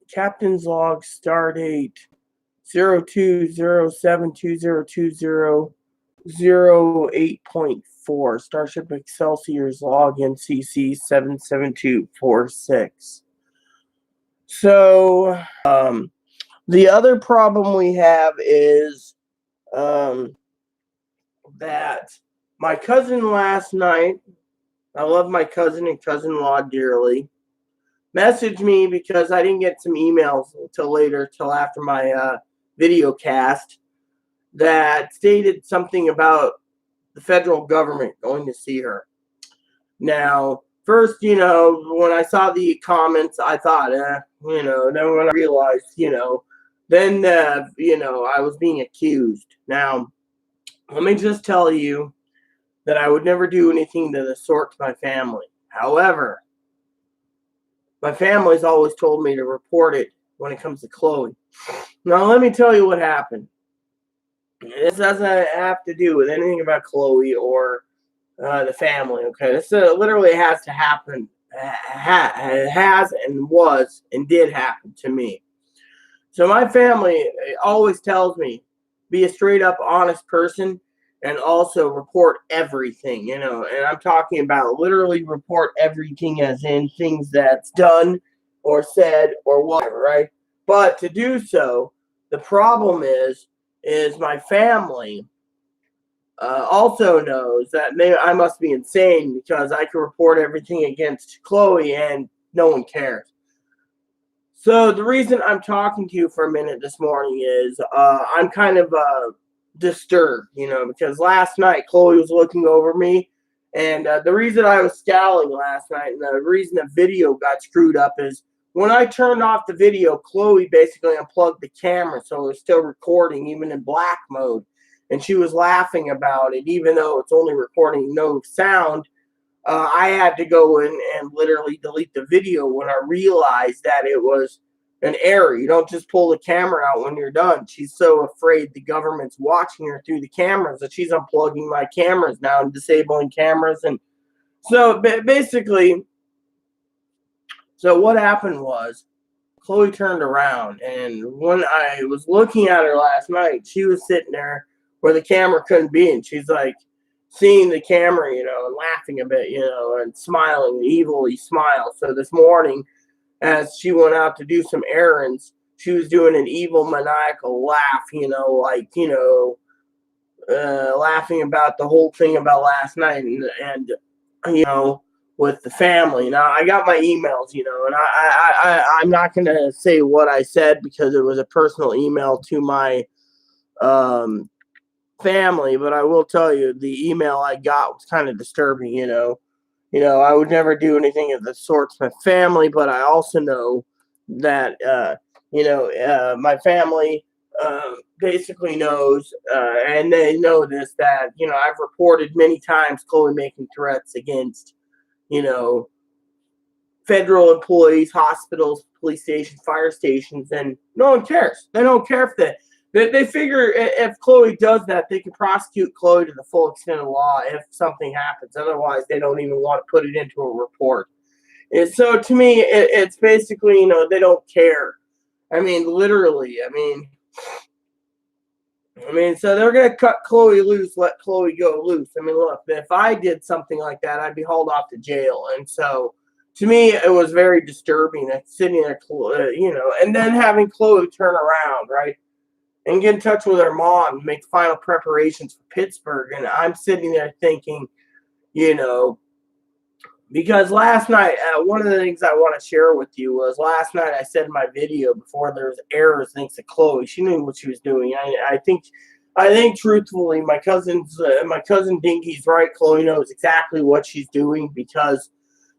Captain's log, star date 0207202008.4. Starship Excelsior's login CC 77246. So, the other problem we have is that my cousin last night, I love my cousin and cousin-in-law dearly, messaged me because I didn't get some emails till after my video cast that stated something about the federal government going to see her. Now, first, when I saw the comments, I thought, then when I realized, then, I was being accused. Now, let me just tell you that I would never do anything to the sort to my family. However, my family's always told me to report it when it comes to Chloe. Now, let me tell you what happened. This doesn't have to do with anything about Chloe or the family, okay? This literally has to happen. Has and was and did happen to me. So my family always tells me, be a straight up honest person and also report everything, and I'm talking about literally report everything as in things that's done or said or whatever, right? But to do so, the problem is my family also knows that I must be insane because I can report everything against Chloe and no one cares. So the reason I'm talking to you for a minute this morning is I'm kind of disturbed, because last night Chloe was looking over me, and the reason I was scowling last night and the reason the video got screwed up is when I turned off the video, Chloe basically unplugged the camera, so it was still recording even in black mode, and she was laughing about it, even though it's only recording no sound. I had to go in and literally delete the video when I realized that it was an error. You don't just pull the camera out when you're done. She's so afraid the government's watching her through the cameras that she's unplugging my cameras now and disabling cameras. And so basically, so what happened was Chloe turned around, and when I was looking at her last night, she was sitting there where the camera couldn't be, and she's like, seeing the camera, and laughing a bit, and smiling, evilly smile. So this morning, as she went out to do some errands, she was doing an evil, maniacal laugh, laughing about the whole thing about last night and with the family. Now, I got my emails, and I'm not going to say what I said because it was a personal email to my family, but I will tell you the email I got was kind of disturbing. I would never do anything of the sort to my family, but I also know that my family basically knows, and they know this, that I've reported many times Chloe making threats against federal employees, hospitals, police stations, fire stations, and no one cares. They don't care if they figure if Chloe does that, they can prosecute Chloe to the full extent of the law if something happens. Otherwise, they don't even want to put it into a report. And so to me, it's basically, they don't care. I mean, literally. So they're going to cut Chloe loose, let Chloe go loose. I mean, look, if I did something like that, I'd be hauled off to jail. And so to me, it was very disturbing that sitting there, and then having Chloe turn around, right, and get in touch with her mom and make final preparations for Pittsburgh. And I'm sitting there thinking, because last night, one of the things I want to share with you was last night I said in my video before there was errors thanks to Chloe. She knew what she was doing. I think truthfully, my cousin Dinky's right. Chloe knows exactly what she's doing because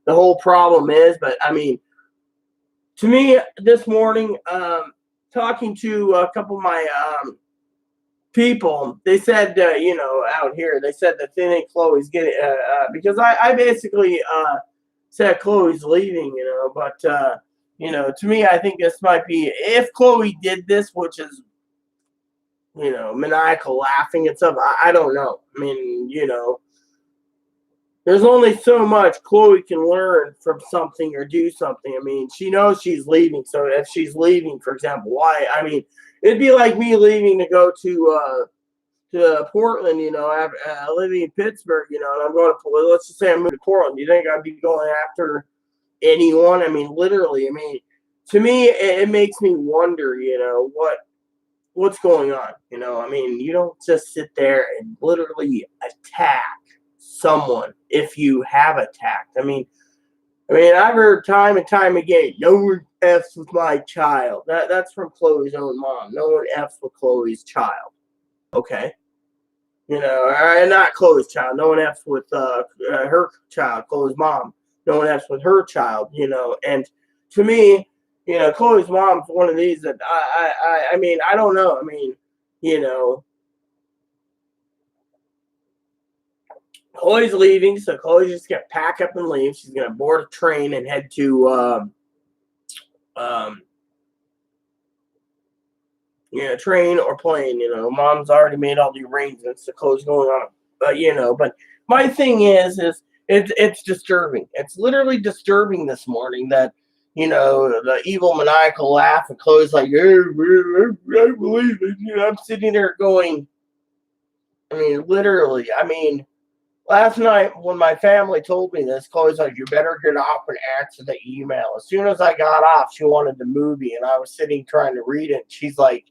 the whole problem is. But I mean, to me, this morning, talking to a couple of my people, they said, out here, they said that they think Chloe's getting, because I basically said Chloe's leaving, but, to me, I think this might be, if Chloe did this, which is, maniacal laughing and stuff, I don't know. I mean, there's only so much Chloe can learn from something or do something. I mean, she knows she's leaving. So if she's leaving, for example, why? I mean, it'd be like me leaving to go to Portland, living in Pittsburgh, and I'm going to, let's just say I'm moving to Portland. You think I'd be going after anyone? I mean, literally, I mean, to me, it makes me wonder, what's going on? I mean, you don't just sit there and literally attack someone if you have attacked. I mean, I've heard time and time again, no one F's with my child. That's from Chloe's own mom. No one F's with Chloe's child. Okay. Not Chloe's child. No one F's with her child, Chloe's mom. No one F's with her child, And to me, Chloe's mom's one of these that I mean, I don't know. I mean, Chloe's leaving, so Chloe's just gonna pack up and leave. She's gonna board a train and head to train or plane. Mom's already made all the arrangements. So Chloe's going on, But my thing is it's disturbing. It's literally disturbing this morning that the evil maniacal laugh and Chloe's like, I believe it. I'm sitting there going, I mean, literally, I mean. Last night, when my family told me this, Chloe's like, you better get off and answer the email. As soon as I got off, she wanted the movie, and I was sitting trying to read it. She's like,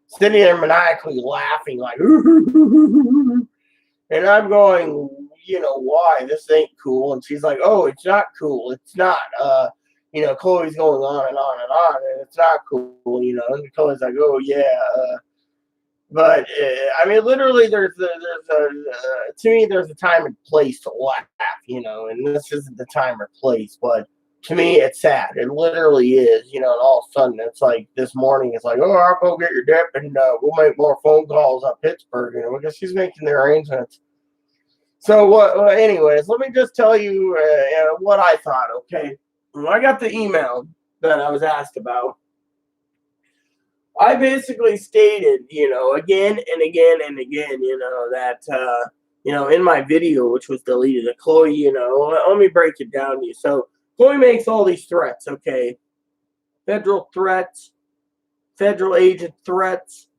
sitting there maniacally laughing, like, and I'm going, why? This ain't cool. And she's like, oh, it's not cool. It's not. Chloe's going on and on and on, and it's not cool, And Chloe's like, oh, yeah, But I mean, literally, there's a to me, there's a time and place to laugh, and this isn't the time or place. But to me, it's sad. It literally is, and all of a sudden, it's like this morning, it's like, oh, I'll go get your dip, and we'll make more phone calls on Pittsburgh, because she's making the arrangements. So, anyways, let me just tell you what I thought. Okay, when I got the email that I was asked about. I basically stated, again and again and again, that, in my video, which was deleted, that Chloe, let me break it down to you. So Chloe makes all these threats, okay? Federal threats, federal agent threats,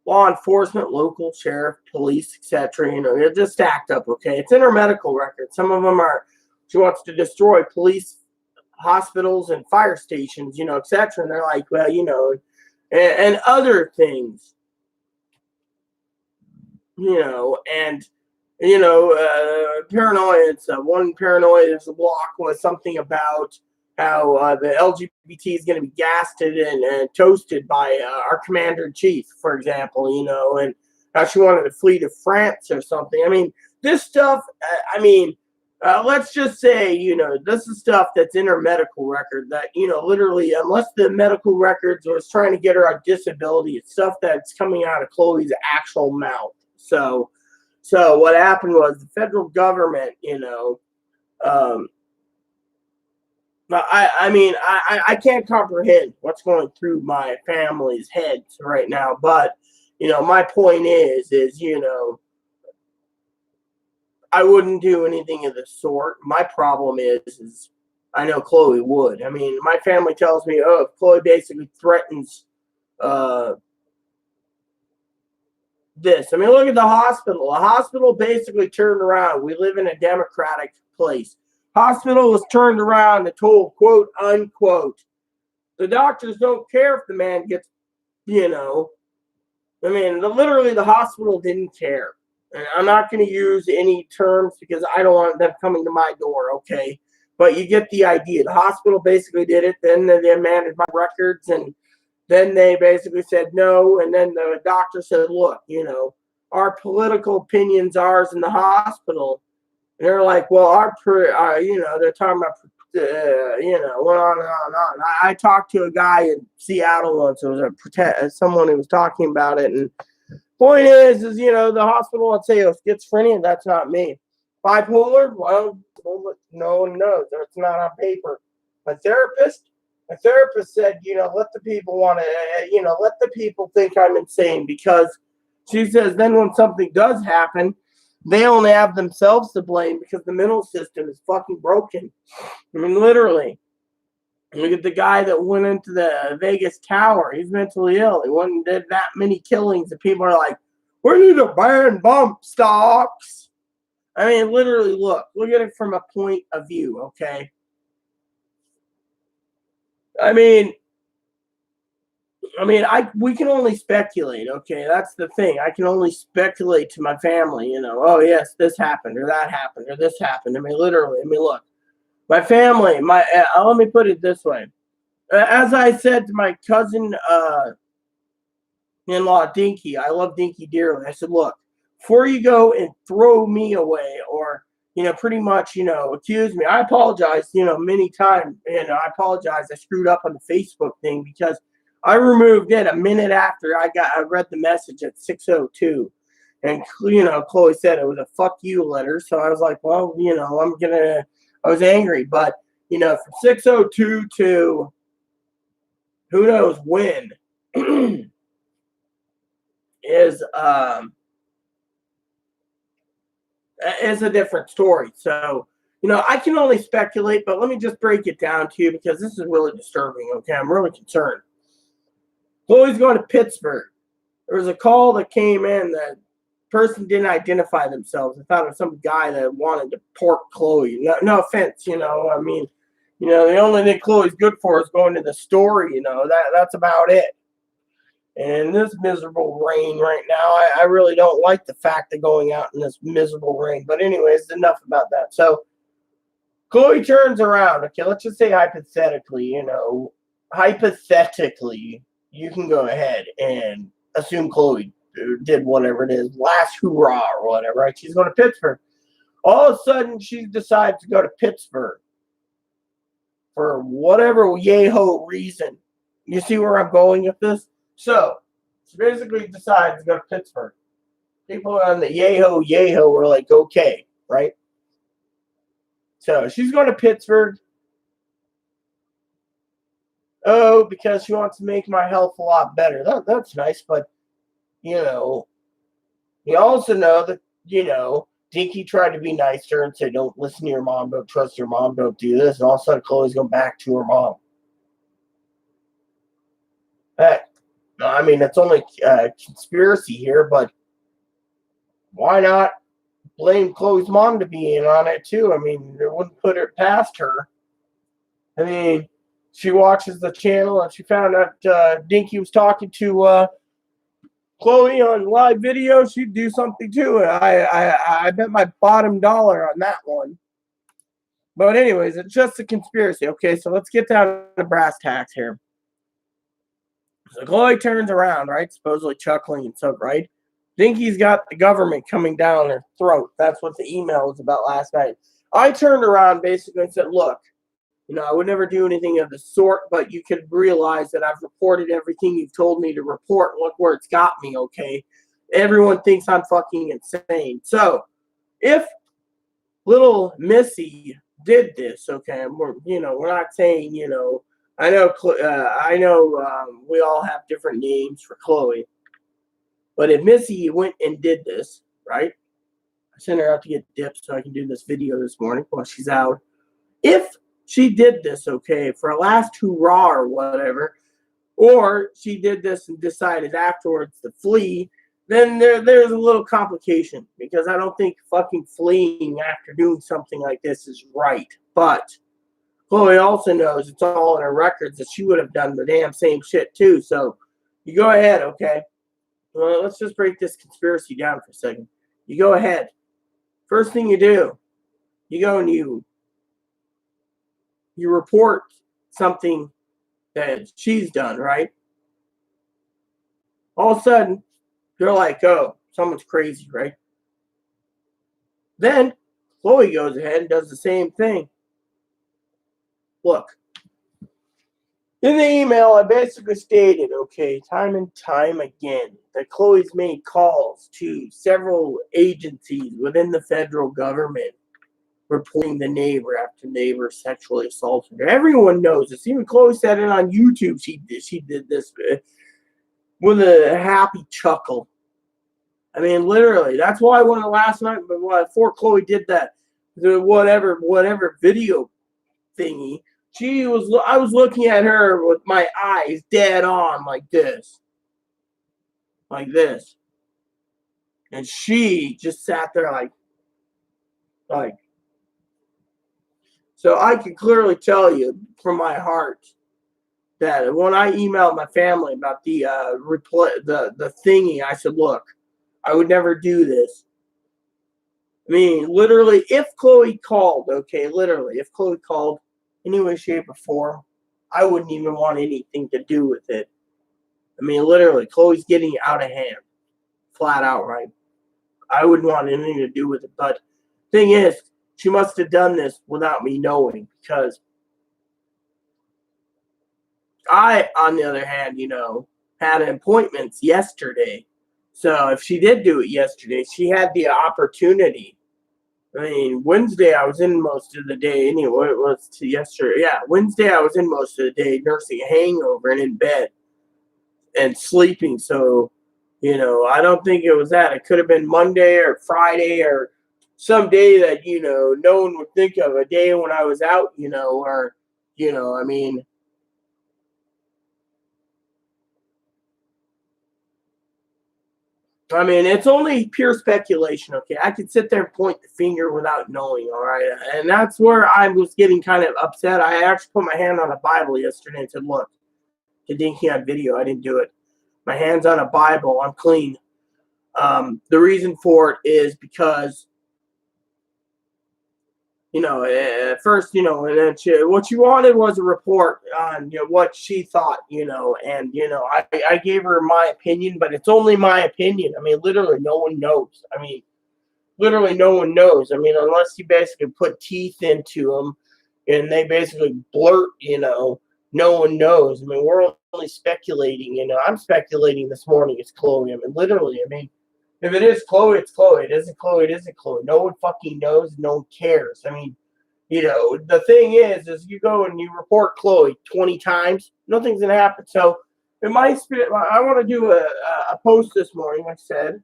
law enforcement, local, sheriff, police, etc. They're just stacked up, okay? It's in her medical record. Some of them are, she wants to destroy police, hospitals, and fire stations, etc. And they're like, well, and other things, and paranoia. One paranoia is a block was something about how the LGBT is going to be gasted and toasted by our commander in chief, for example, and how she wanted to flee to France or something. I mean, this stuff. Let's just say, this is stuff that's in her medical record that, literally, unless the medical records was trying to get her on disability, it's stuff that's coming out of Chloe's actual mouth. So what happened was the federal government, I can't comprehend what's going through my family's heads right now. But, my point is, I wouldn't do anything of the sort. My problem is I know Chloe would. I mean, my family tells me, oh, if Chloe basically threatens this. I mean, look at the hospital. The hospital basically turned around. We live in a democratic place. Hospital was turned around and told, quote, unquote, the doctors don't care if the man gets, literally the hospital didn't care. And I'm not going to use any terms because I don't want them coming to my door, okay? But you get the idea. The hospital basically did it. Then they managed my records, and then they basically said no. And then the doctor said, look, our political opinion's ours in the hospital. And they're like, well, they're talking about, went on and on and on. I talked to a guy in Seattle once. It was someone who was talking about it, and point is, the hospital would say, oh, schizophrenia, that's not me. Bipolar, well, no one knows. It's not on paper. My therapist said, let the people let the people think I'm insane, because she says then when something does happen, they only have themselves to blame because the mental system is fucking broken. I mean, literally. Look at the guy that went into the Vegas Tower. He's mentally ill. He went and did that many killings, and people are like, we need to ban bump stocks. I mean, literally, look at it from a point of view, okay? I mean, we can only speculate, okay? That's the thing. I can only speculate to my family, you know, oh, yes, this happened, or that happened, or this happened. I mean, literally, look. My family, let me put it this way. As I said to my cousin in-law, Dinky, I love Dinky dearly. I said, look, before you go and throw me away or, you know, pretty much, you know, accuse me, I apologize, you know, many times. And I apologize. I screwed up on the Facebook thing because I removed it a minute after I read the message at 6:02. And, you know, Chloe said it was a fuck you letter. So I was like, well, you know, I was angry. But, you know, from 6:02 to who knows when is a different story. So, you know, I can only speculate, but let me just break it down to you because this is really disturbing, okay? I'm really concerned. Chloe's going to Pittsburgh. There was a call that came in that person didn't identify themselves. I thought it was some guy that wanted to pork Chloe. No offense, you know. I mean, you know, the only thing Chloe's good for is going to the store, you know. That's about it. And this miserable rain right now, I really don't like the fact of going out in this miserable rain. But anyways, enough about that. So Chloe turns around. Okay, let's just say hypothetically, you know, you can go ahead and assume Chloe did whatever it is, last hoorah or whatever, right? She's going to Pittsburgh. All of a sudden, she decides to go to Pittsburgh for whatever yay-ho reason. You see where I'm going with this? So, she basically decides to go to Pittsburgh. People on the yay-ho were like, okay, right? So, she's going to Pittsburgh. Oh, because she wants to make my health a lot better. That's nice, but, you know, you also know that, you know, Dinky tried to be nice to her and say, don't listen to your mom, don't trust your mom, don't do this. And all of a sudden, Chloe's going back to her mom. I mean, it's only a conspiracy here, but why not blame Chloe's mom to be in on it, too? I mean, it wouldn't put it past her. I mean, she watches the channel and she found out Dinky was talking to Chloe on live video. She'd do something too. I bet my bottom dollar on that one. But anyways, it's just a conspiracy. Okay, so let's get down to brass tacks here. So Chloe turns around, right? Supposedly chuckling and so, right? Dinky's got the government coming down her throat. That's what the email was about last night. I turned around basically and said, look, you know, I would never do anything of the sort, but you could realize that I've reported everything you've told me to report. Look where it's got me, okay? Everyone thinks I'm fucking insane. So, if little Missy did this, okay, we're not saying, you know, I know we all have different names for Chloe, but if Missy went and did this, right? I sent her out to get dips so I can do this video this morning while she's out. If she did this, okay, for a last hurrah or whatever, or she did this and decided afterwards to flee, then there's a little complication because I don't think fucking fleeing after doing something like this is right. But Chloe also knows it's all in her records that she would have done the damn same shit too. So you go ahead, okay? Well, let's just break this conspiracy down for a second. You go ahead. First thing you do, you go and you report something that she's done, right? All of a sudden, you're like, oh, someone's crazy, right? Then Chloe goes ahead and does the same thing. Look, in the email, I basically stated, okay, time and time again, that Chloe's made calls to several agencies within the federal government reporting the neighbor after neighbor sexually assaulted her. Everyone knows this. Even Chloe said it on YouTube. She did this with a happy chuckle. I mean, literally. That's why one of the last night before Chloe did that, the whatever video thingy, I was looking at her with my eyes dead on like this, and she just sat there like. So I can clearly tell you from my heart that when I emailed my family about the the thingy, I said, look, I would never do this. I mean, literally, if Chloe called, okay, literally, if Chloe called any way, shape, or form, I wouldn't even want anything to do with it. I mean, literally, Chloe's getting out of hand, flat out, right? I wouldn't want anything to do with it. But thing is, she must have done this without me knowing, because I, on the other hand, had appointments yesterday. So if she did do it yesterday, she had the opportunity. I mean, Wednesday I was in most of the day anyway. It was to yesterday. Yeah, Wednesday I was in most of the day nursing a hangover and in bed and sleeping. So, I don't think it was that. It could have been Monday or Friday or some day that, no one would think of, a day when I was out, or, I mean, it's only pure speculation, okay? I could sit there and point the finger without knowing, all right? And that's where I was getting kind of upset. I actually put my hand on a Bible yesterday and said, look, to Dinky on video, I didn't do it. My hand's on a Bible. I'm clean. The reason for it is because, at first, and then what she wanted was a report on, what she thought, and, I gave her my opinion, but it's only my opinion. I mean, literally, no one knows. I mean, literally, no one knows. I mean, unless you basically put teeth into them and they basically blurt, no one knows. I mean, we're only speculating, I'm speculating this morning it's Chloe. I mean, literally, if it is Chloe, it's Chloe. It isn't Chloe, it isn't Chloe. No one fucking knows. No one cares. I mean, the thing is you go and you report Chloe 20 times, nothing's going to happen. So, in my spirit, I want to do a post this morning. I said,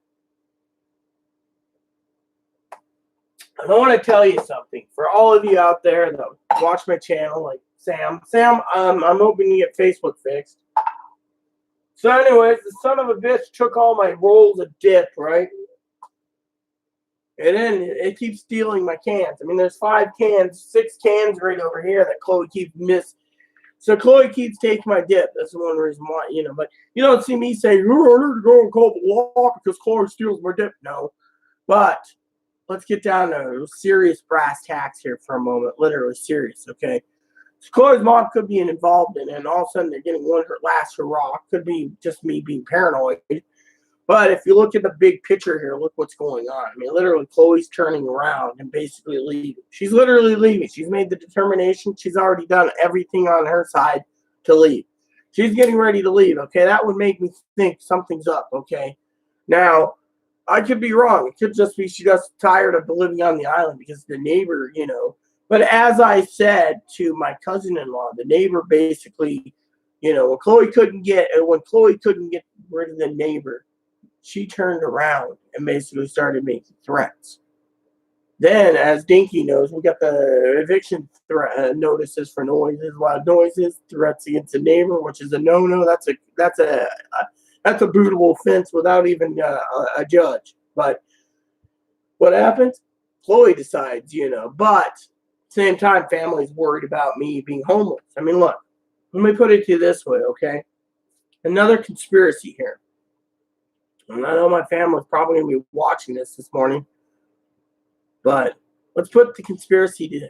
I want to tell you something. For all of you out there that watch my channel, like Sam, I'm hoping to get Facebook fixed. So anyways, the son of a bitch took all my rolls of dip, right? And then it keeps stealing my cans. I mean, there's 6 cans right over here that Chloe keeps missing. So Chloe keeps taking my dip. That's the one reason why, But you don't see me say, you're to go and call the law because Chloe steals my dip. No. But let's get down to serious brass tacks here for a moment. Literally serious, okay? So Chloe's mom could be involved in it, and all of a sudden they're getting one last hurrah. Could be just me being paranoid. But if you look at the big picture here, look what's going on. I mean, literally, Chloe's turning around and basically leaving. She's literally leaving. She's made the determination. She's already done everything on her side to leave. She's getting ready to leave, okay? That would make me think something's up, okay? Now, I could be wrong. It could just be she just tired of living on the island because the neighbor, But as I said to my cousin-in-law, the neighbor basically, when Chloe couldn't get rid of the neighbor, she turned around and basically started making threats. Then, as Dinky knows, we got the eviction notices for noises, loud noises, threats against the neighbor, which is a no-no. That's a bootable offense without even a judge. But what happens? Chloe decides, But at the same time, family's worried about me being homeless. I mean, look, let me put it to you this way, okay? Another conspiracy here. And I know my family's probably going to be watching this morning. But let's put the conspiracy to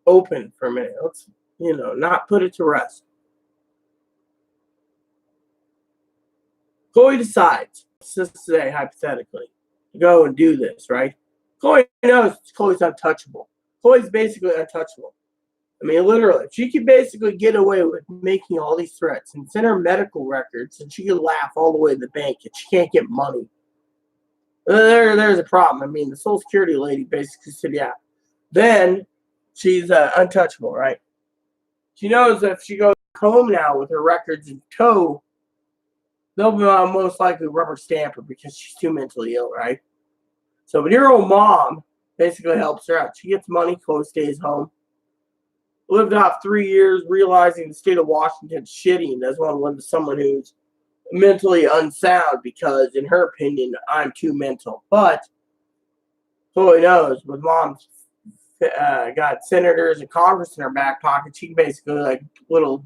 open for a minute. Let's, not put it to rest. Chloe decides, let's just say hypothetically, to go and do this, right? Chloe knows Chloe's untouchable. Chloe's basically untouchable. I mean, literally, she could basically get away with making all these threats and send her medical records, and she could laugh all the way to the bank, and she can't get money. There's a problem. I mean, the Social Security lady basically said, yeah. Then she's untouchable, right? She knows that if she goes home now with her records in tow, they'll most likely rubber stamp her because she's too mentally ill, right? So, but your old mom basically helps her out. She gets money, Chloe stays home. Lived off 3 years, realizing the state of Washington's shitty and doesn't want to live with someone who's mentally unsound because, in her opinion, I'm too mental. But Chloe knows with mom's got senators and Congress in her back pocket, she can basically like little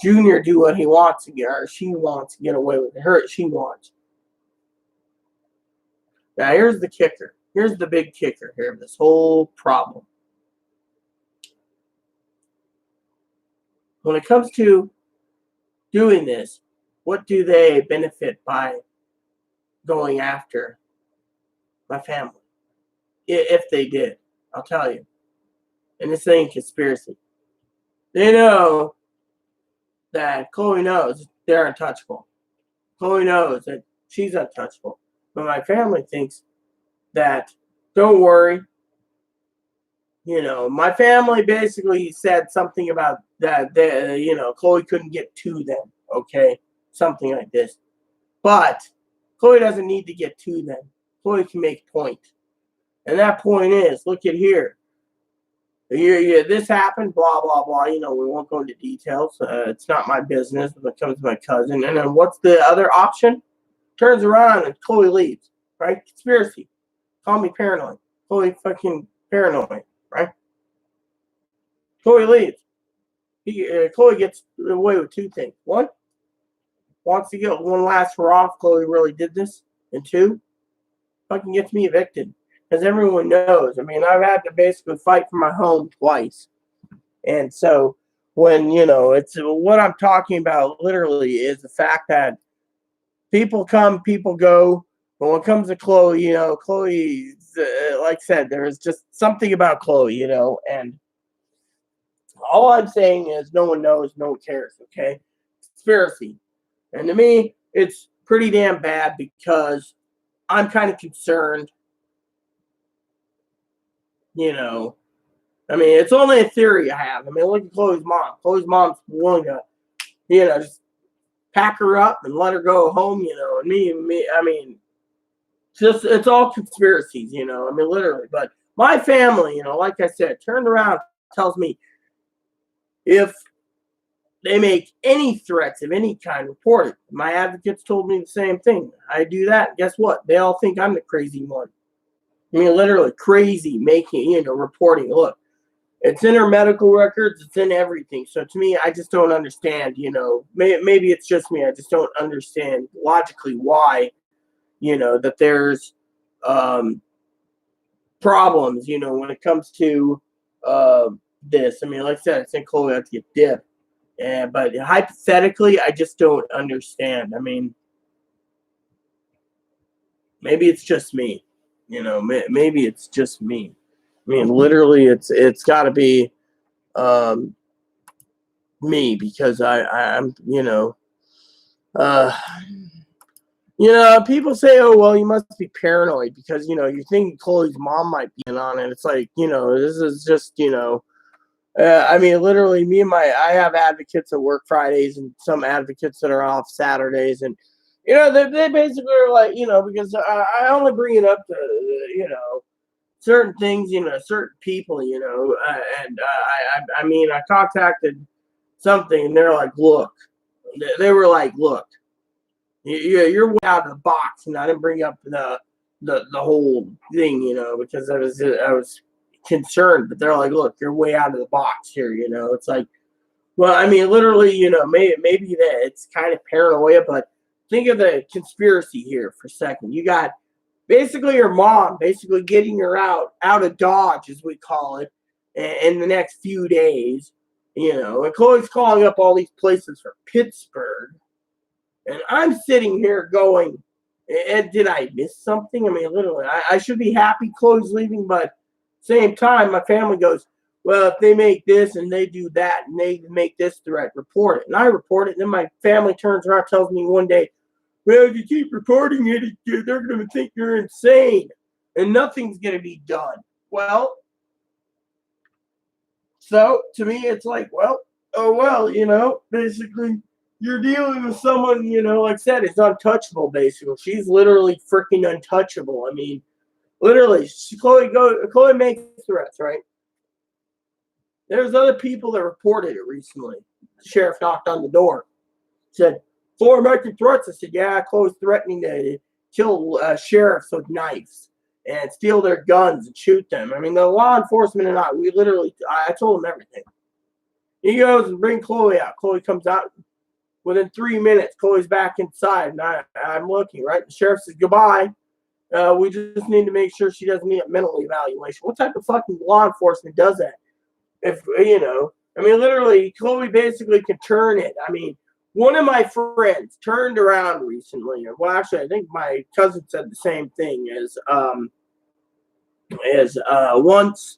Junior do what he wants to get, or she wants to get away with it. She wants. Now here's the kicker. Here's the big kicker here of this whole problem. When it comes to doing this, what do they benefit by going after my family? If they did, I'll tell you. And this ain't conspiracy. They know that Chloe knows they're untouchable. Chloe knows that she's untouchable. But my family thinks that, don't worry. My family basically said something about that, Chloe couldn't get to them, okay? Something like this. But Chloe doesn't need to get to them. Chloe can make a point. And that point is, look at here. This happened, blah, blah, blah. We won't go into details. It's not my business when it comes to my cousin. And then what's the other option? Turns around and Chloe leaves, right? Conspiracy. Call me paranoid. Chloe fucking paranoid, right? Chloe leaves. Chloe gets away with two things. One, wants to get one last hurrah if Chloe really did this. And two, fucking gets me evicted. Because everyone knows. I mean, I've had to basically fight for my home twice. And so when, it's what I'm talking about literally is the fact that people come, people go. But when it comes to Chloe, Chloe, like I said, there's just something about Chloe, and all I'm saying is no one knows, no one cares, okay? Conspiracy. And to me, it's pretty damn bad because I'm kind of concerned. I mean, it's only a theory I have. I mean, look at Chloe's mom. Chloe's mom's willing to, just pack her up and let her go home, and me, I mean, it's all conspiracies, I mean, literally. But my family, like I said, turned around, tells me if they make any threats of any kind, report it. My advocates told me the same thing. I do that. Guess what? They all think I'm the crazy one. I mean, literally crazy making, reporting. Look, it's in her medical records. It's in everything. So to me, I just don't understand, maybe it's just me. I just don't understand logically why, that there's problems, when it comes to this. I mean, like I said, I think Chloe had to get dipped. But hypothetically, I just don't understand. I mean, maybe it's just me. Maybe it's just me. I mean, literally, it's got to be me because I'm people say, oh well, you must be paranoid because you think Chloe's mom might be in on it. It's like this is just I mean, literally, I have advocates that work Fridays and some advocates that are off Saturdays, and they basically are like, because I only bring it up to certain things, certain people, and I mean, I contacted something, and they're like, look, they were like, look, you're way out of the box, and I didn't bring up the whole thing, because I was concerned, but they're like, look, you're way out of the box here, it's like, well, I mean, literally, maybe that it's kind of paranoia, but think of the conspiracy here for a second. You got basically your mom basically getting her out of Dodge, as we call it, in the next few days, and Chloe's calling up all these places for Pittsburgh, and I'm sitting here going, and did I miss something? I mean, literally, I should be happy Chloe's leaving, but same time, my family goes, well, if they make this and they do that and they make this threat, report it. And I report it. And then my family turns around and tells me one day, well, if you keep reporting it, they're going to think you're insane and nothing's going to be done. Well, so to me, it's like, well, oh, well, basically, you're dealing with someone, like I said, it's untouchable, basically. She's literally freaking untouchable. I mean, literally, Chloe makes threats, right? There's other people that reported it recently. The sheriff knocked on the door, said, Chloe making threats. I said, yeah, Chloe's threatening to kill sheriffs with knives and steal their guns and shoot them. I mean, the law enforcement and I told him everything. He goes and bring Chloe out. Chloe comes out. Within 3 minutes, Chloe's back inside, and I'm looking, right? The sheriff says, goodbye. We just need to make sure she doesn't need a mental evaluation. What type of fucking law enforcement does that? If, I mean, literally, Chloe basically can turn it. I mean, one of my friends turned around recently. Well, actually, I think my cousin said the same thing once,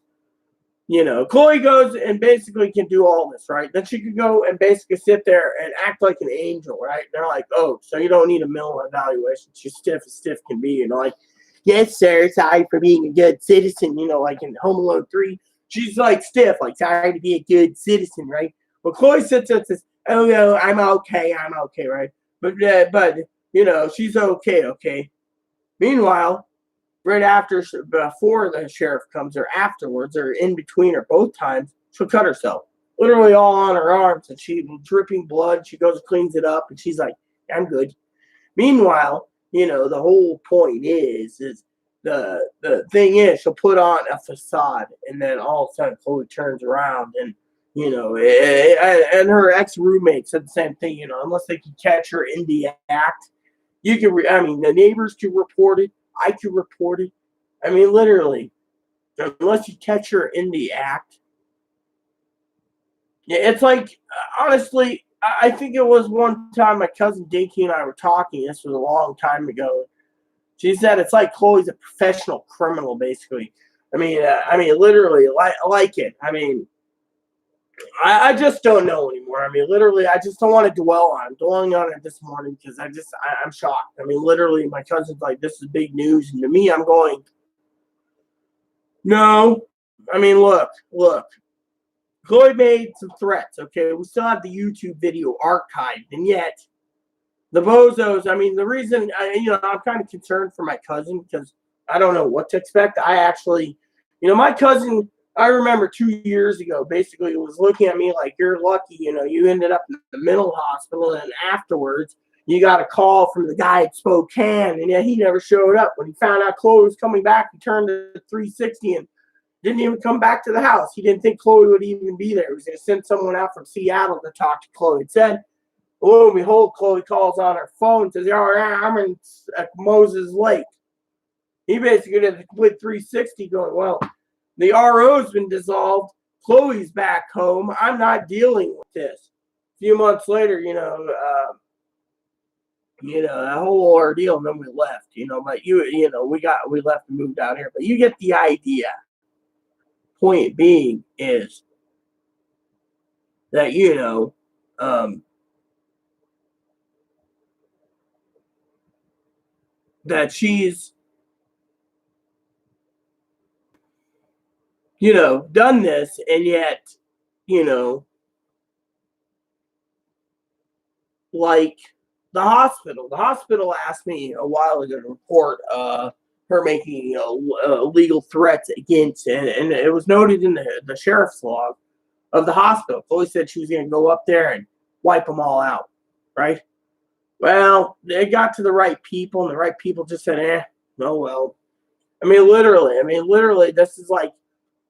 Chloe goes and basically can do all this, right? Then she could go and basically sit there and act like an angel, right? They're like, oh, so you don't need a mental evaluation. She's stiff as stiff can be, like, yes, sir, sorry for being a good citizen, like in Home Alone 3. She's like stiff, like sorry to be a good citizen, right? But Chloe sits there and says, oh, no, I'm okay, right? But she's okay. Meanwhile, right after, before the sheriff comes, or afterwards, or in between, or both times, she'll cut herself. Literally all on her arms, and she's dripping blood. She goes and cleans it up, and she's like, I'm good. Meanwhile, the whole point is the thing is, she'll put on a facade, and then all of a sudden, Chloe turns around, and and her ex-roommate said the same thing. Unless they can catch her in the act, you can. The neighbors can report it. I could report it. I mean, literally, unless you catch her in the act. Yeah, it's like, honestly, I think it was one time my cousin Dinky and I were talking. This was a long time ago. She said it's like Chloe's a professional criminal, basically. I mean, literally, like it. I mean, I just don't know anymore. I mean, literally, I just don't want to dwell on it. I'm dwelling on it this morning because I'm shocked. I mean, literally, my cousin's like, this is big news. And to me, I'm going, no. I mean, look. Chloe made some threats, okay? We still have the YouTube video archived. And yet, the bozos, I mean, the reason, I'm kind of concerned for my cousin because I don't know what to expect. I actually, my cousin, I remember 2 years ago, basically, was looking at me like, you're lucky, you ended up in the mental hospital, and afterwards, you got a call from the guy at Spokane, and yet he never showed up. When he found out Chloe was coming back, he turned to 360 and didn't even come back to the house. He didn't think Chloe would even be there. He was going to send someone out from Seattle to talk to Chloe. It said, lo and behold, Chloe calls on her phone and says, I'm in Moses Lake. He basically did a complete 360 going, well, the RO's been dissolved. Chloe's back home. I'm not dealing with this. A few months later, that whole ordeal, and then we left, but we left and moved out here. But you get the idea. Point being is that, that she's, done this, and yet, like the hospital asked me a while ago to report her making legal threats against, and it was noted in the sheriff's log of the hospital. Chloe said she was going to go up there and wipe them all out, right? Well, they got to the right people, and the right people just said, oh well. I mean, literally, this is like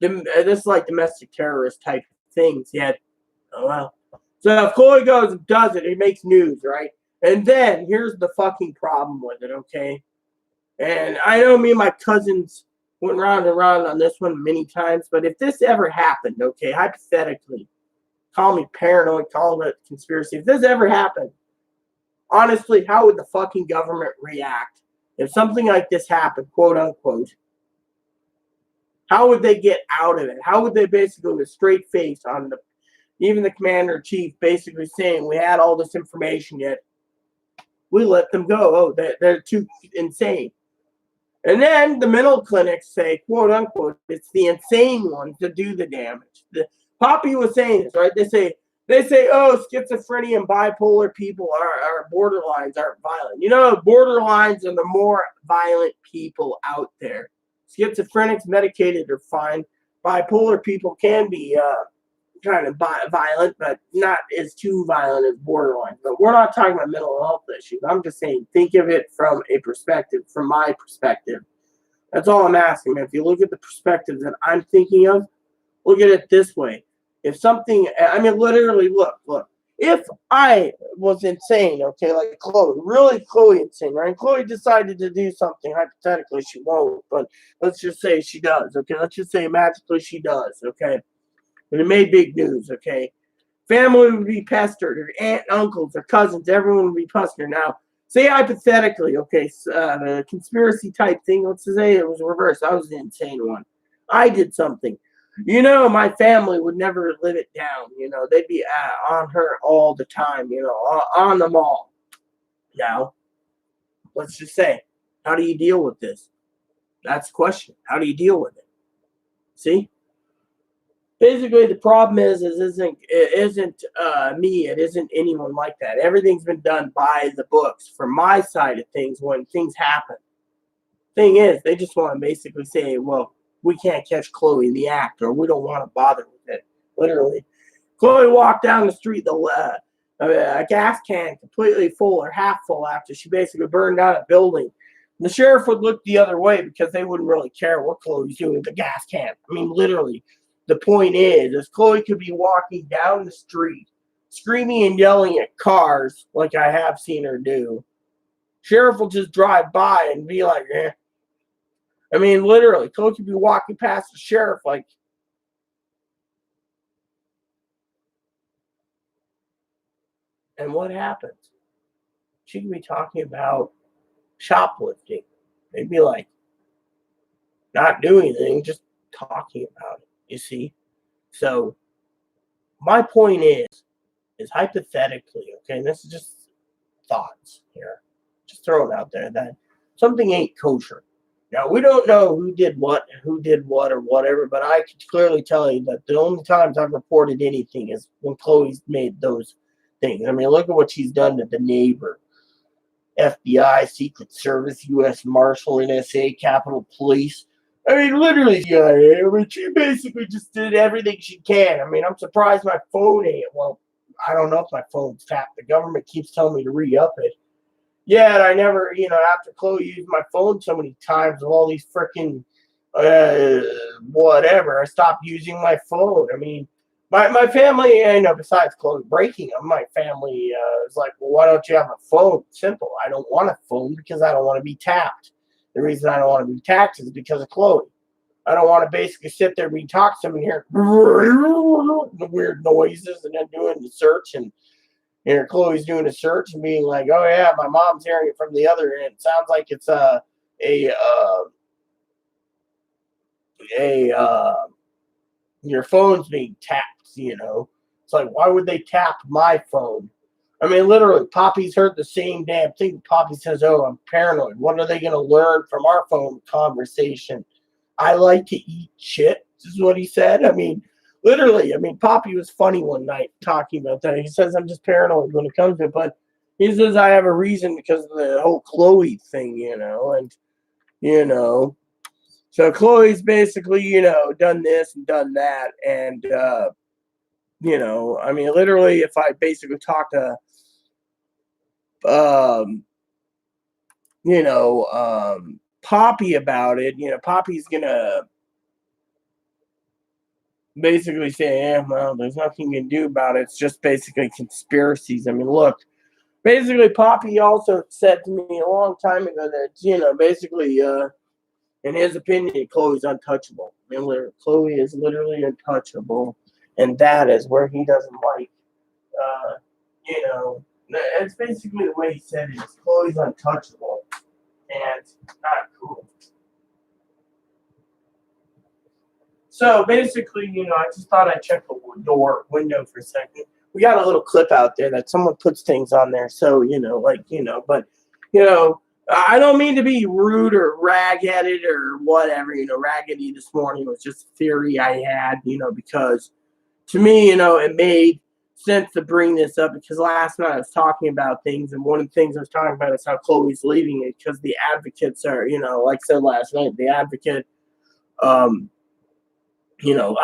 domestic terrorist type things. Yet, oh well. So if Chloe goes and does it, it makes news, right? And then here's the fucking problem with it, okay? And I know me and my cousins went round and round on this one many times, but if this ever happened, okay, hypothetically, call me paranoid, call it conspiracy. If this ever happened, honestly, how would the fucking government react if something like this happened, quote unquote? How would they get out of it? How would they basically, with a straight face on even the commander-in-chief basically saying, we had all this information, yet we let them go. Oh, they're too insane. And then the mental clinics say, quote unquote, it's the insane ones that do the damage. The Poppy was saying this, right? They say They say, oh, schizophrenia and bipolar people are borderlines aren't violent. You know, borderlines are the more violent people out there. Schizophrenics, medicated, are fine. Bipolar people can be kind of violent, but not as too violent as borderline. But we're not talking about mental health issues. I'm just saying, think of it from a perspective, from my perspective. That's all I'm asking. If you look at the perspective that I'm thinking of, look at it this way. If something, I mean, literally, look. If I was insane, okay, like Chloe, really Chloe insane, right? Chloe decided to do something, hypothetically, she won't, but let's just say she does, okay? Let's just say magically she does, okay? And it made big news, okay? Family would be pestered, her aunt, uncles, her cousins, everyone would be pestered. Now, say hypothetically, okay, a conspiracy type thing, let's say it was reversed. I was the insane one. I did something. You know, my family would never live it down. You know, they'd be on her all the time, you know, on them all. Now, let's just say, how do you deal with this? That's the question. How do you deal with it? See? Basically, the problem is it isn't me. It isn't anyone like that. Everything's been done by the books from my side of things when things happen. Thing is, they just want to basically say, well, we can't catch Chloe in the act, or we don't want to bother with it. Literally, Chloe walked down the street, a gas can completely full or half full after she basically burned down a building. The sheriff would look the other way because they wouldn't really care what Chloe's doing with the gas can. I mean, literally. The point is Chloe could be walking down the street, screaming and yelling at cars like I have seen her do. Sheriff will just drive by and be like, eh. I mean, literally, Chloe could be walking past the sheriff like, and what happens? She could be talking about shoplifting. They'd be like, not doing anything, just talking about it, you see? So my point is hypothetically, okay, and this is just thoughts here, just throw it out there that something ain't kosher. Now we don't know who did what, or whatever, but I can clearly tell you that the only times I've reported anything is when Chloe's made those things. I mean, look at what she's done to the neighbor. FBI, Secret Service, U.S. Marshal, NSA, Capitol Police. I mean, literally, CIA. I mean, she basically just did everything she can. I mean, I'm surprised my phone ain't. Well, I don't know if my phone's tapped. The government keeps telling me to re-up it. Yeah, and I never, you know, after Chloe used my phone so many times with all these freaking whatever, I stopped using my phone. I mean, my family, you know, besides Chloe breaking them, my family is like, well, why don't you have a phone? Simple. I don't want a phone because I don't want to be tapped. The reason I don't want to be tapped is because of Chloe. I don't want to basically sit there and be talking to someone here, the weird noises, and then doing the search, and Chloe's doing a search and being like, oh yeah, my mom's hearing it from the other end. It sounds like it's your phone's being tapped, you know. It's like, why would they tap my phone? I mean, literally, Poppy's heard the same damn thing. Poppy says, oh, I'm paranoid. What are they going to learn from our phone conversation? I like to eat shit. This is what he said. I mean, literally, I mean, Poppy was funny one night talking about that. He says, I'm just paranoid when it comes to it. But he says, I have a reason because of the whole Chloe thing, you know. And, you know, so Chloe's basically, you know, done this and done that. And, you know, I mean, literally, if I basically talk to, you know, Poppy about it, you know, Poppy's going to basically say, yeah, well, there's nothing you can do about it. It's just basically conspiracies. I mean, look, basically, Poppy also said to me a long time ago that, you know, basically, in his opinion, Chloe's untouchable. I mean, Chloe is literally untouchable, and that is where he doesn't like, you know, it's basically the way he said it is Chloe's untouchable, and not cool. So basically, you know, I just thought I'd check the window for a second. We got a little clip out there that someone puts things on there. So, you know, like, you know, but, you know, I don't mean to be rude or rag-headed or whatever. You know, raggedy this morning was just a theory I had, you know, because to me, you know, it made sense to bring this up because last night I was talking about things, and one of the things I was talking about is how Chloe's leaving it because the advocates are, like I said last night, the advocate, I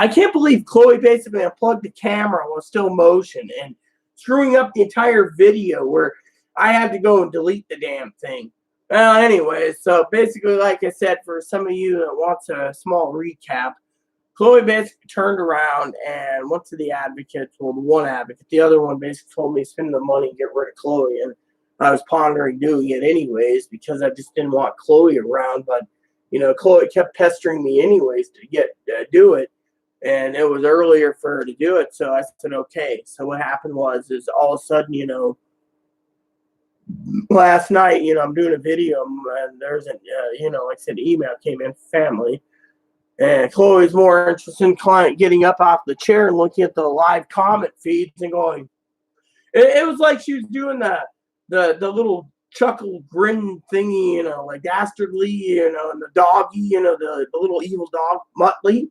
can't believe Chloe basically unplugged the camera while still motion and screwing up the entire video where I had to go and delete the damn thing. Well, anyway, so basically, like I said, for some of you that wants a small recap, Chloe basically turned around and went to the advocate, well, one advocate. The other one basically told me to spend the money and get rid of Chloe. And I was pondering doing it anyways because I just didn't want Chloe around. But, Chloe kept pestering me anyways to do it. And it was earlier for her to do it. So I said, okay. So what happened is all of a sudden, last night, I'm doing a video and there's like I said, email came in, family. And Chloe's more interested in getting up off the chair and looking at the live comment feeds and going. It was like she was doing the little chuckle grin thingy, like Dastardly, and the doggy, the little evil dog Muttley.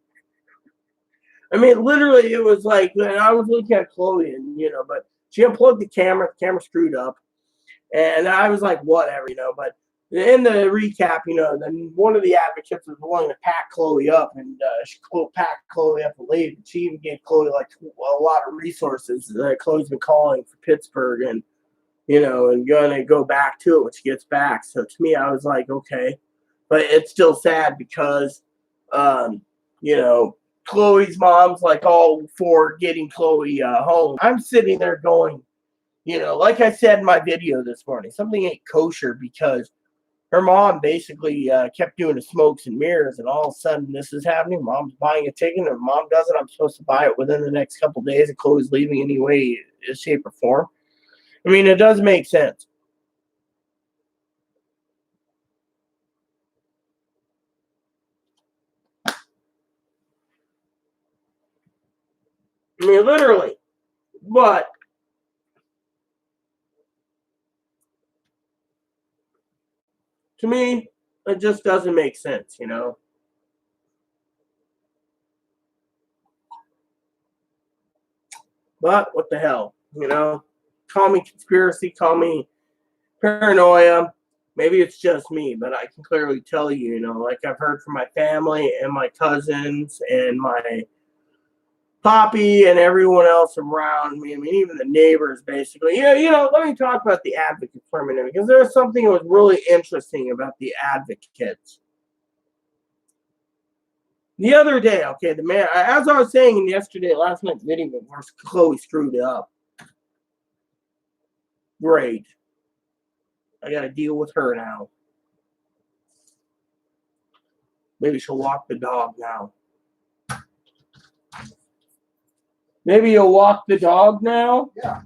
I mean, literally, it was like, and I was looking at Chloe, and but she unplugged the camera screwed up, and I was like, whatever, but. In the recap, then one of the advocates was willing to pack Chloe up, and she packed Chloe up and leave. She even gave Chloe like a lot of resources that Chloe's been calling for Pittsburgh, and and gonna go back to it when she gets back. So to me, I was like, okay, but it's still sad because, Chloe's mom's like all for getting Chloe home. I'm sitting there going, like I said in my video this morning, something ain't kosher because. Her mom basically kept doing the smokes and mirrors, and all of a sudden this is happening. Mom's buying a ticket, and mom doesn't. I'm supposed to buy it within the next couple of days, and Chloe's leaving anyway, shape, or form. I mean, it does make sense. I mean, literally. But to me, it just doesn't make sense, But what the hell, Call me conspiracy, call me paranoia. Maybe it's just me, but I can clearly tell you, like I've heard from my family and my cousins and my Poppy and everyone else around me. I mean, even the neighbors, basically. Let me talk about the advocate for a minute because there's something that was really interesting about the advocates. The other day, okay, the man, as I was saying in last night's video, where Chloe screwed up. Great. I got to deal with her now. Maybe she'll walk the dog now. Maybe you'll walk the dog now? Yeah.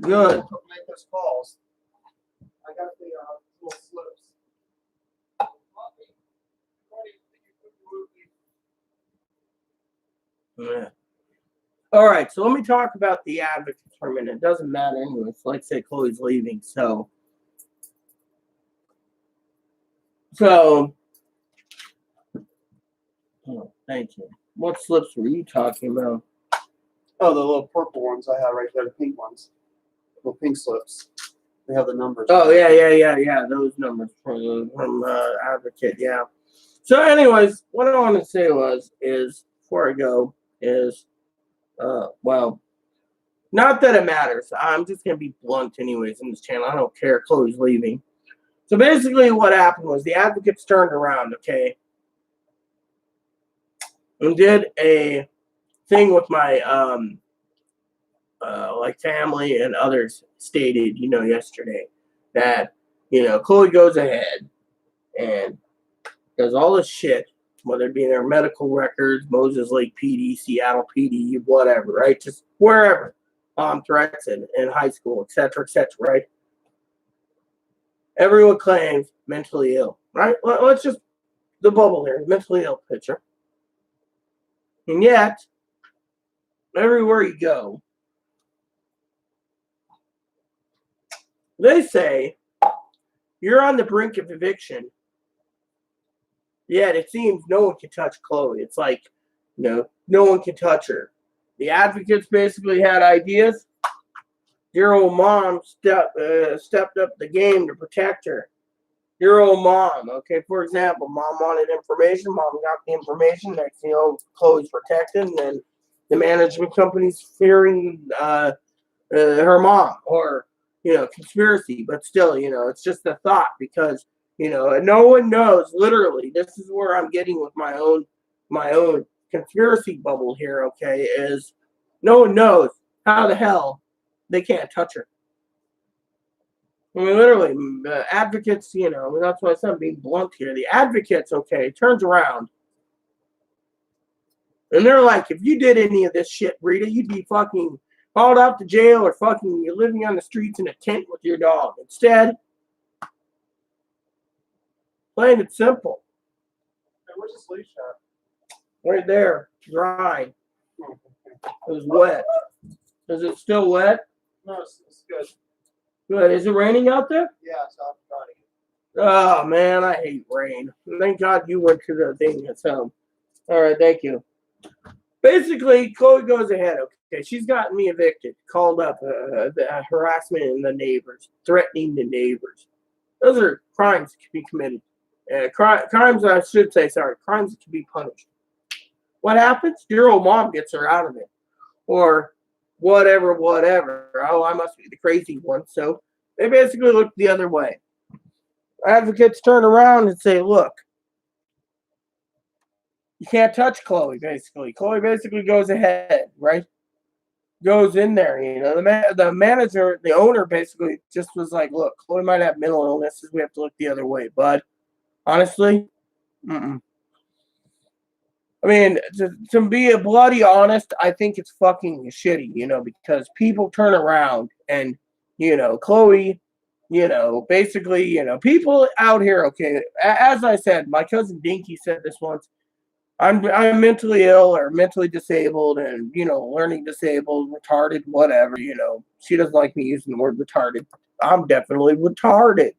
Good. Make those calls. I got the little slips. Yeah. All right, so let me talk about the advocates for a minute. It doesn't matter anyway. It's like say Chloe's leaving, so oh, thank you. What slips were you talking about? Oh, the little purple ones I have right there, the pink ones. Little pink slips. They have the numbers. Oh, yeah. Those numbers from Advocate, yeah. So, anyways, what I want to say is before I go, well, not that it matters. I'm just gonna be blunt, anyways, in this channel. I don't care. Chloe's leaving. So basically, what happened was the advocates turned around, okay, and did a thing with my like family and others stated, yesterday that Chloe goes ahead and does all this shit, whether it be in their medical records, Moses Lake PD, Seattle PD, whatever, right? Just wherever, threats in high school, etc., right? Everyone claims mentally ill, right? Let's just the bubble here, mentally ill picture. And yet, everywhere you go, they say you're on the brink of eviction. Yet it seems no one can touch Chloe. It's like, no one can touch her. The advocates basically had ideas. Your old mom stepped up the game to protect her. Your old mom, okay, for example, mom wanted information, mom got the information, next thing you know, Chloe's protected, and then the management company's fearing her mom, or, conspiracy, but still, it's just a thought, because, no one knows, literally, this is where I'm getting with my own conspiracy bubble here, okay, is no one knows how the hell they can't touch her. I mean, literally, advocates, that's why I said I'm being blunt here. The advocates, okay, turns around, and they're like, if you did any of this shit, Rita, you'd be fucking hauled out to jail, or fucking you're living on the streets in a tent with your dog. Instead, plain and simple. Hey, where's the sleeve shot? Right there, dry. It was wet. Is it still wet? No, it's good. Good. Is it raining out there? Yeah, so I'm trying. Oh, man, I hate rain. Thank God you went to the thing at home. All right, thank you. Basically, Chloe goes ahead. Okay, she's gotten me evicted, called up, the harassment in the neighbors, threatening the neighbors. Those are crimes that can be committed. Crimes, I should say, sorry, crimes that can be punished. What happens? Your old mom gets her out of it, or whatever. Oh, I must be the crazy one. So they basically look the other way. Advocates turn around and say, "Look, you can't touch Chloe." Basically, Chloe basically goes ahead, right? Goes in there, the manager, the owner, basically just was like, "Look, Chloe might have mental illnesses. We have to look the other way." But honestly, mm-mm. I mean, to be bloody honest, I think it's fucking shitty, because people turn around and, Chloe, basically, people out here, okay, as I said, my cousin Dinky said this once, I'm mentally ill or mentally disabled, and, learning disabled, retarded, whatever, she doesn't like me using the word retarded. I'm definitely retarded.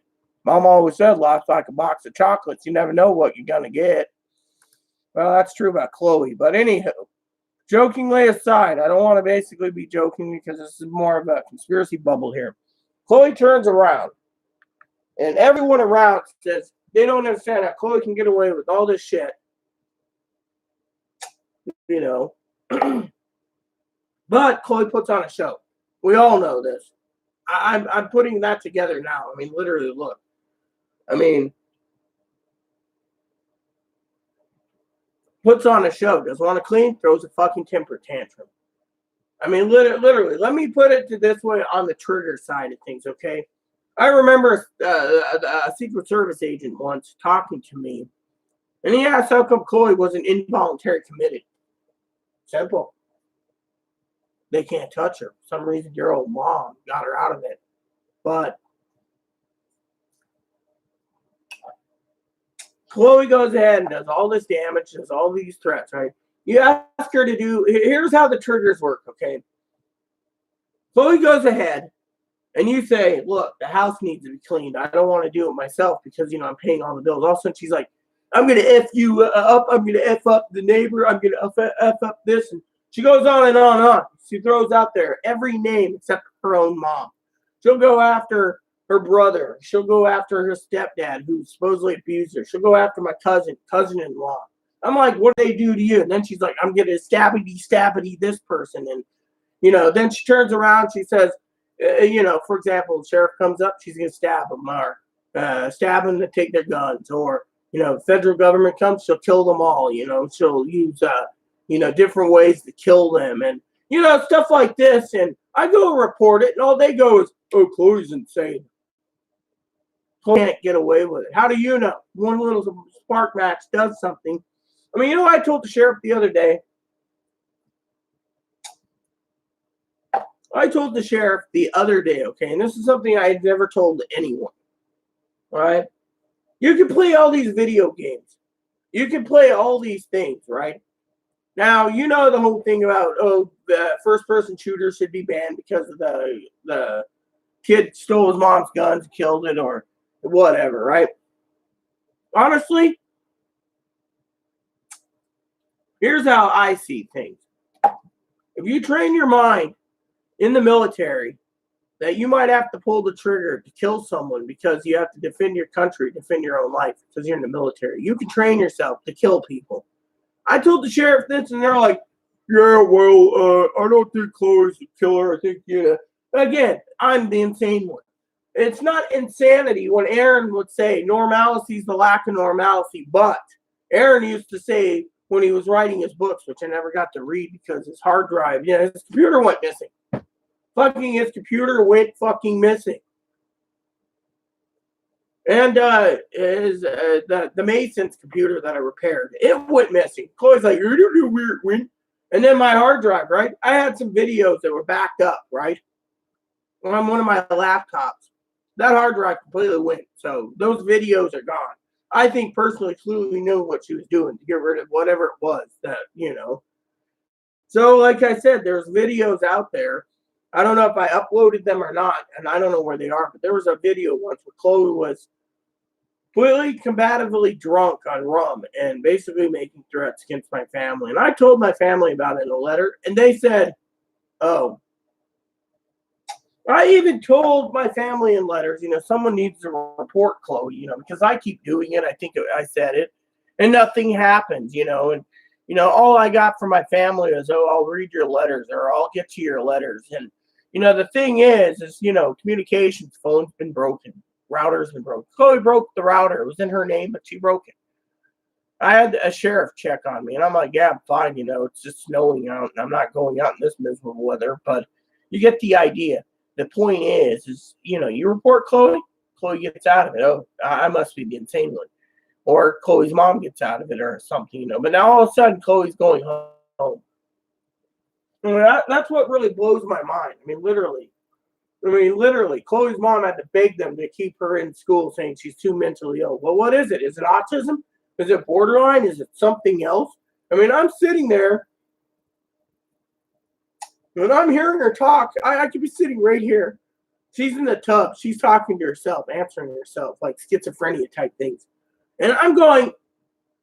Mom always said, life's like a box of chocolates. You never know what you're going to get. Well, that's true about Chloe. But anywho, jokingly aside, I don't want to basically be joking, because this is more of a conspiracy bubble here. Chloe turns around, and everyone around says they don't understand how Chloe can get away with all this shit. But Chloe puts on a show. We all know this. I'm putting that together now. I mean, literally, look. I mean, puts on a show, doesn't want to clean, throws a fucking temper tantrum. I mean, literally, let me put it to this way on the trigger side of things, okay? I remember a Secret Service agent once talking to me, and he asked how come Chloe wasn't involuntary committed. Simple. They can't touch her. For some reason, your old mom got her out of it. But Chloe goes ahead and does all this damage, does all these threats, right? You ask her to do, here's how the triggers work, okay? Chloe goes ahead, and you say, look, the house needs to be cleaned. I don't want to do it myself because, I'm paying all the bills. All of a sudden, she's like, I'm going to F you up. I'm going to F up the neighbor. I'm going to F up this. And she goes on and on and on. She throws out there every name except her own mom. She'll go after her brother. She'll go after her stepdad, who supposedly abused her. She'll go after my cousin-in-law. I'm like, what do they do to you? And then she's like, I'm going to stabbity this person. And, then she turns around. She says, for example, the sheriff comes up, she's going to stab them, or stab them to take their guns. Or, the federal government comes, she'll kill them all. She'll use, different ways to kill them. And, stuff like this. And I go report it, and all they go is, oh, Chloe's insane. Chloe can't get away with it. How do you know? One little spark match does something. I mean, I told the sheriff the other day. Okay, and this is something I had never told anyone. All right? You can play all these video games. You can play all these things, right? Now, the whole thing about, the first-person shooter should be banned because of the kid stole his mom's guns, killed it, or whatever, right? Honestly, here's how I see things. If you train your mind in the military that you might have to pull the trigger to kill someone because you have to defend your country, defend your own life because you're in the military. You can train yourself to kill people. I told the sheriff this, and they're like, yeah, well, I don't think Chloe's a killer. I think, Again, I'm the insane one. It's not insanity when Aaron would say normalcy is the lack of normalcy, but Aaron used to say when he was writing his books, which I never got to read because his hard drive, his computer went missing. His computer went fucking missing. And the Mason's computer that I repaired, it went missing. Chloe's like, you're doing a weird win. And then my hard drive, right? I had some videos that were backed up, right? On one of my laptops. That hard drive completely went. So those videos are gone. I think personally Chloe knew what she was doing to get rid of whatever it was that, So like I said, there's videos out there. I don't know if I uploaded them or not, and I don't know where they are, but there was a video once where Chloe was completely combatively drunk on rum and basically making threats against my family. And I told my family about it in a letter, and they said, oh. I even told my family in letters, someone needs to report Chloe, because I keep doing it. I think I said it, and nothing happens, and all I got from my family is, oh, I'll read your letters or I'll get to your letters. And, the thing is, communications, phone's been broken. Router's been broken. Chloe broke the router. It was in her name, but she broke it. I had a sheriff check on me, and I'm like, yeah, I'm fine. It's just snowing out, and I'm not going out in this miserable weather. But you get the idea. The point is, you report Chloe gets out of it. Oh, I must be the insane one. Or Chloe's mom gets out of it or something, But now all of a sudden, Chloe's going home. That's what really blows my mind. Literally, Chloe's mom had to beg them to keep her in school, saying she's too mentally ill. Well, what is it? Is it autism? Is it borderline? Is it something else? I'm sitting there, and I'm hearing her talk. I could be sitting right here. She's in the tub. She's talking to herself, answering herself, like schizophrenia type things. And I'm going,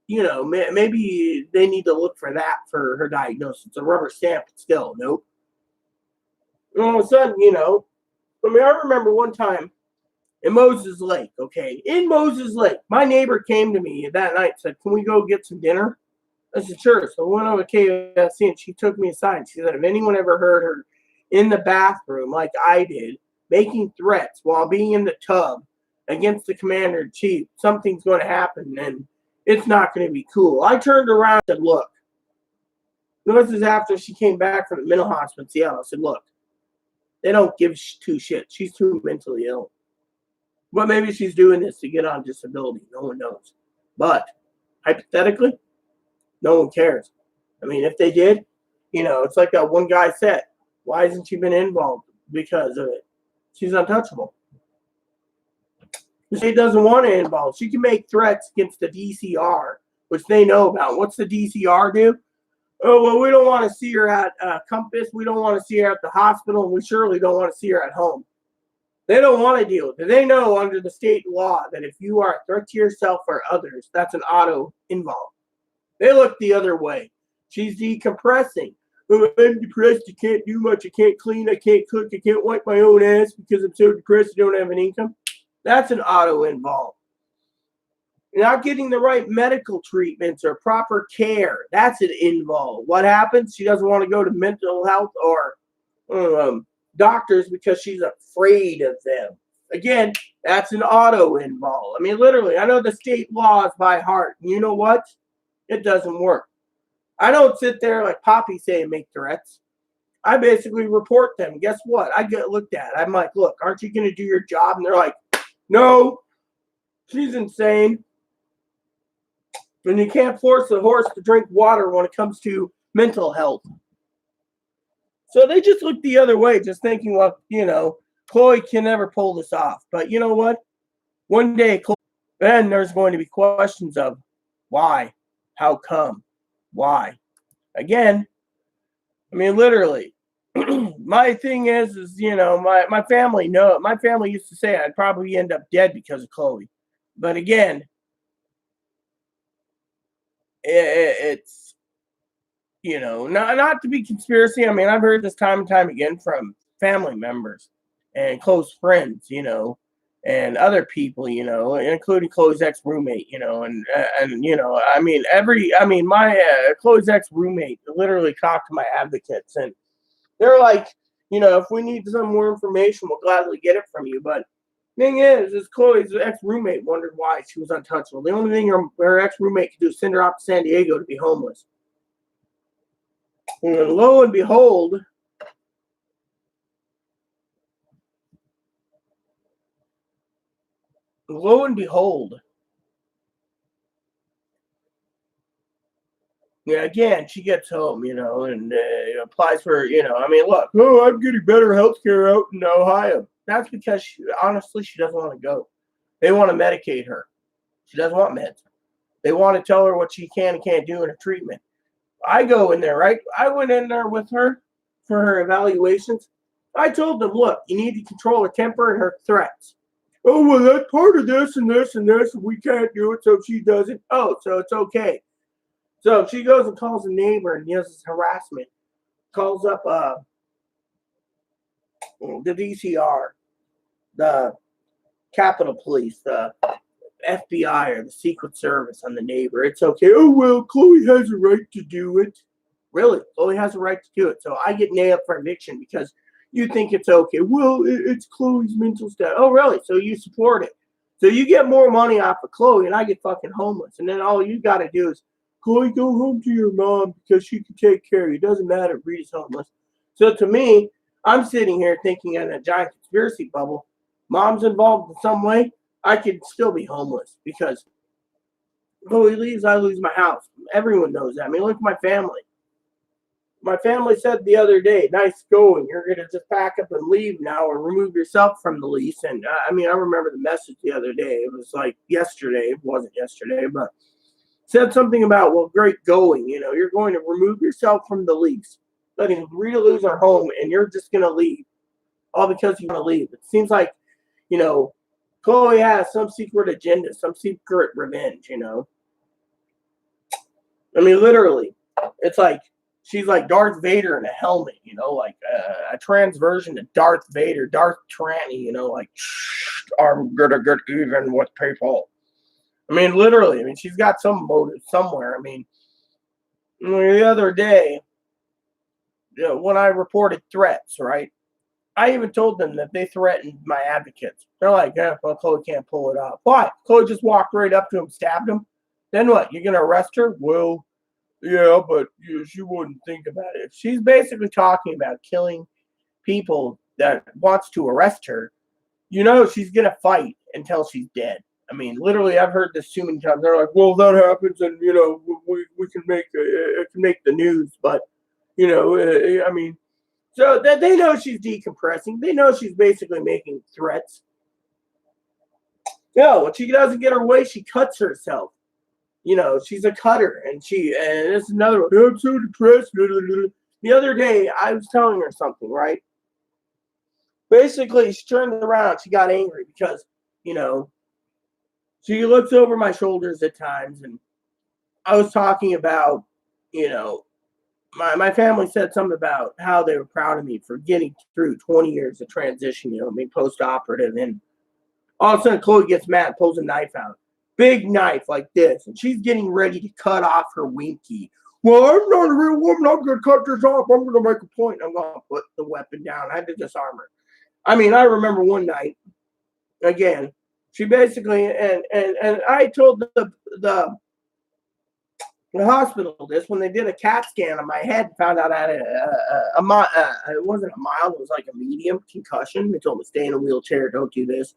maybe they need to look for that for her diagnosis. It's a rubber stamp, but still, nope. And all of a sudden, I remember one time in Moses Lake, okay? In Moses Lake, my neighbor came to me that night and said, can we go get some dinner? I said, sure. So we went over to KFC, and she took me aside. She said, if anyone ever heard her in the bathroom like I did, making threats while being in the tub against the commander-in-chief, something's going to happen, and it's not going to be cool. I turned around and said, look. This is after she came back from the mental hospital in Seattle. I said, look, they don't give two shits. She's too mentally ill. But maybe she's doing this to get on disability. No one knows. But hypothetically, no one cares. If they did, it's like that one guy said, why hasn't she been involved? Because of it. She's untouchable. The state doesn't want to involve. She can make threats against the DCR, which they know about. What's the DCR do? Oh, well, we don't want to see her at Compass. We don't want to see her at the hospital. And we surely don't want to see her at home. They don't want to deal with it. They know under the state law that if you are a threat to yourself or others, that's an auto involve. They look the other way. She's decompressing. Oh, I'm depressed. I can't do much. I can't clean. I can't cook. I can't wipe my own ass because I'm so depressed I don't have an income. That's an auto involve. Not getting the right medical treatments or proper care. That's an involve. What happens? She doesn't want to go to mental health or doctors because she's afraid of them. Again, that's an auto involve. Literally, I know the state laws by heart. And you know what? It doesn't work. I don't sit there like Poppy say and make threats. I basically report them. Guess what? I get looked at. I'm like, look, aren't you going to do your job? And they're like, no, she's insane. And you can't force a horse to drink water when it comes to mental health. So they just look the other way, just thinking, well, Chloe can never pull this off. But you know what? One day, then there's going to be questions of why, how come, why. Again, literally, my thing is my family my family used to say I'd probably end up dead because of Chloe. But again, it's not to be conspiracy. I've heard this time and time again from family members, and close friends, you know, and other people, you know, including Chloe's ex roommate, you know, and you know, my Chloe's ex roommate literally talked to my advocates, and they're like, you know, if we need some more information, we'll gladly get it from you. But thing is Chloe's ex roommate wondered why she was untouchable. The only thing her ex roommate could do is send her out to San Diego to be homeless. And lo and behold, yeah, again, she gets home, you know, and applies for, you know, I mean, look, oh, I'm getting better health care out in Ohio. That's because, honestly, she doesn't want to go. They want to medicate her. She doesn't want meds. They want to tell her what she can and can't do in her treatment. I go in there, right? I went in there with her for her evaluations. I told them, look, you need to control her temper and her threats. Oh, well, that's part of this and this and this, and we can't do it, so she doesn't. Oh, so it's okay. So if she goes and calls a neighbor and uses harassment, calls up the DCR, the Capitol Police, the FBI, or the Secret Service on the neighbor, it's okay. Oh, well, Chloe has a right to do it. Really? Chloe has a right to do it. So I get nailed for eviction because you think it's okay. Well, it's Chloe's mental state. Oh, really? So you support it. So you get more money off of Chloe, and I get fucking homeless. And then all you got to do is, Chloe, go home to your mom because she can take care of you. It doesn't matter if Rita's homeless. So to me, I'm sitting here thinking in a giant conspiracy bubble. Mom's involved in some way. I could still be homeless because Chloe leaves, I lose my house. Everyone knows that. I mean, look at my family. My family said the other day, nice going. You're going to just pack up and leave now or remove yourself from the lease. And I mean, I remember the message the other day. It was like yesterday. It wasn't yesterday, but said something about, well, great going. You know, you're going to remove yourself from the lease, letting Rita lose her home, and you're just going to leave. All because you want to leave. It seems like, you know, Chloe has some secret agenda, some secret revenge, you know. I mean, literally, it's like she's like Darth Vader in a helmet, you know, like a trans version of Darth Vader, Darth Tranny, you know, like, I'm gonna get even with people. I mean, literally, I mean, she's got some motive somewhere. I mean, the other day, you know, when I reported threats, right? I even told them that they threatened my advocates. They're like, yeah, well, Chloe can't pull it off. Why? Chloe just walked right up to him, stabbed him. Then what? You're going to arrest her? Well, yeah, but she wouldn't think about it. If she's basically talking about killing people that wants to arrest her, you know she's going to fight until she's dead. I mean, literally, I've heard this too many times. They're like, well, that happens, and, you know, we can make it can make the news. But, you know, I mean, so that they know she's decompressing. They know she's basically making threats. No, when she doesn't get her way, she cuts herself. You know, she's a cutter, and it's another one. I'm so depressed. The other day, I was telling her something, right? Basically, she turned around. She got angry because, you know, she looks over my shoulders at times, and I was talking about, you know, my family said something about how they were proud of me for getting through 20 years of transition, you know, being post-operative. And all of a sudden, Chloe gets mad, pulls a knife out. Big knife like this. And she's getting ready to cut off her winky. Well, I'm not a real woman. I'm going to cut this off. I'm going to make a point. I'm going to put the weapon down. I had to disarm her. I mean, I remember one night, again, she basically, and I told the hospital this when they did a CAT scan on my head, found out I had it wasn't a mild, it was like a medium concussion. They told me stay in a wheelchair, don't do this.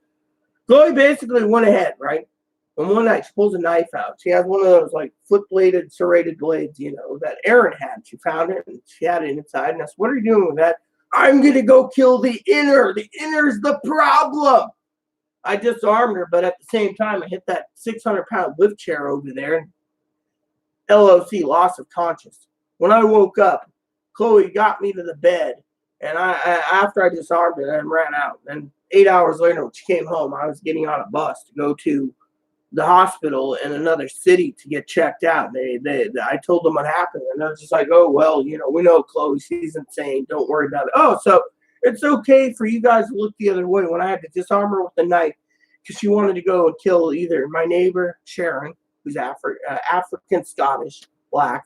Chloe basically went ahead, right? And one night she pulls a knife out. She has one of those like flip-bladed serrated blades, you know, that Erin had. She found it and she had it inside. And I said, what are you doing with that? I'm gonna go kill the inner. The inner's the problem. I disarmed her, but at the same time I hit that 600-pound lift chair over there and LOC, loss of conscious. When I woke up, Chloe got me to the bed, and I after I disarmed her and ran out. And 8 hours later, when she came home, I was getting on a bus to go to the hospital in another city to get checked out. I told them what happened, and I was just like, oh, well, you know, we know Chloe, she's insane. Don't worry about it. Oh, so It's okay for you guys to look the other way when I had to disarm her with a knife because she wanted to go and kill either my neighbor, Sharon, who's African, Scottish, black,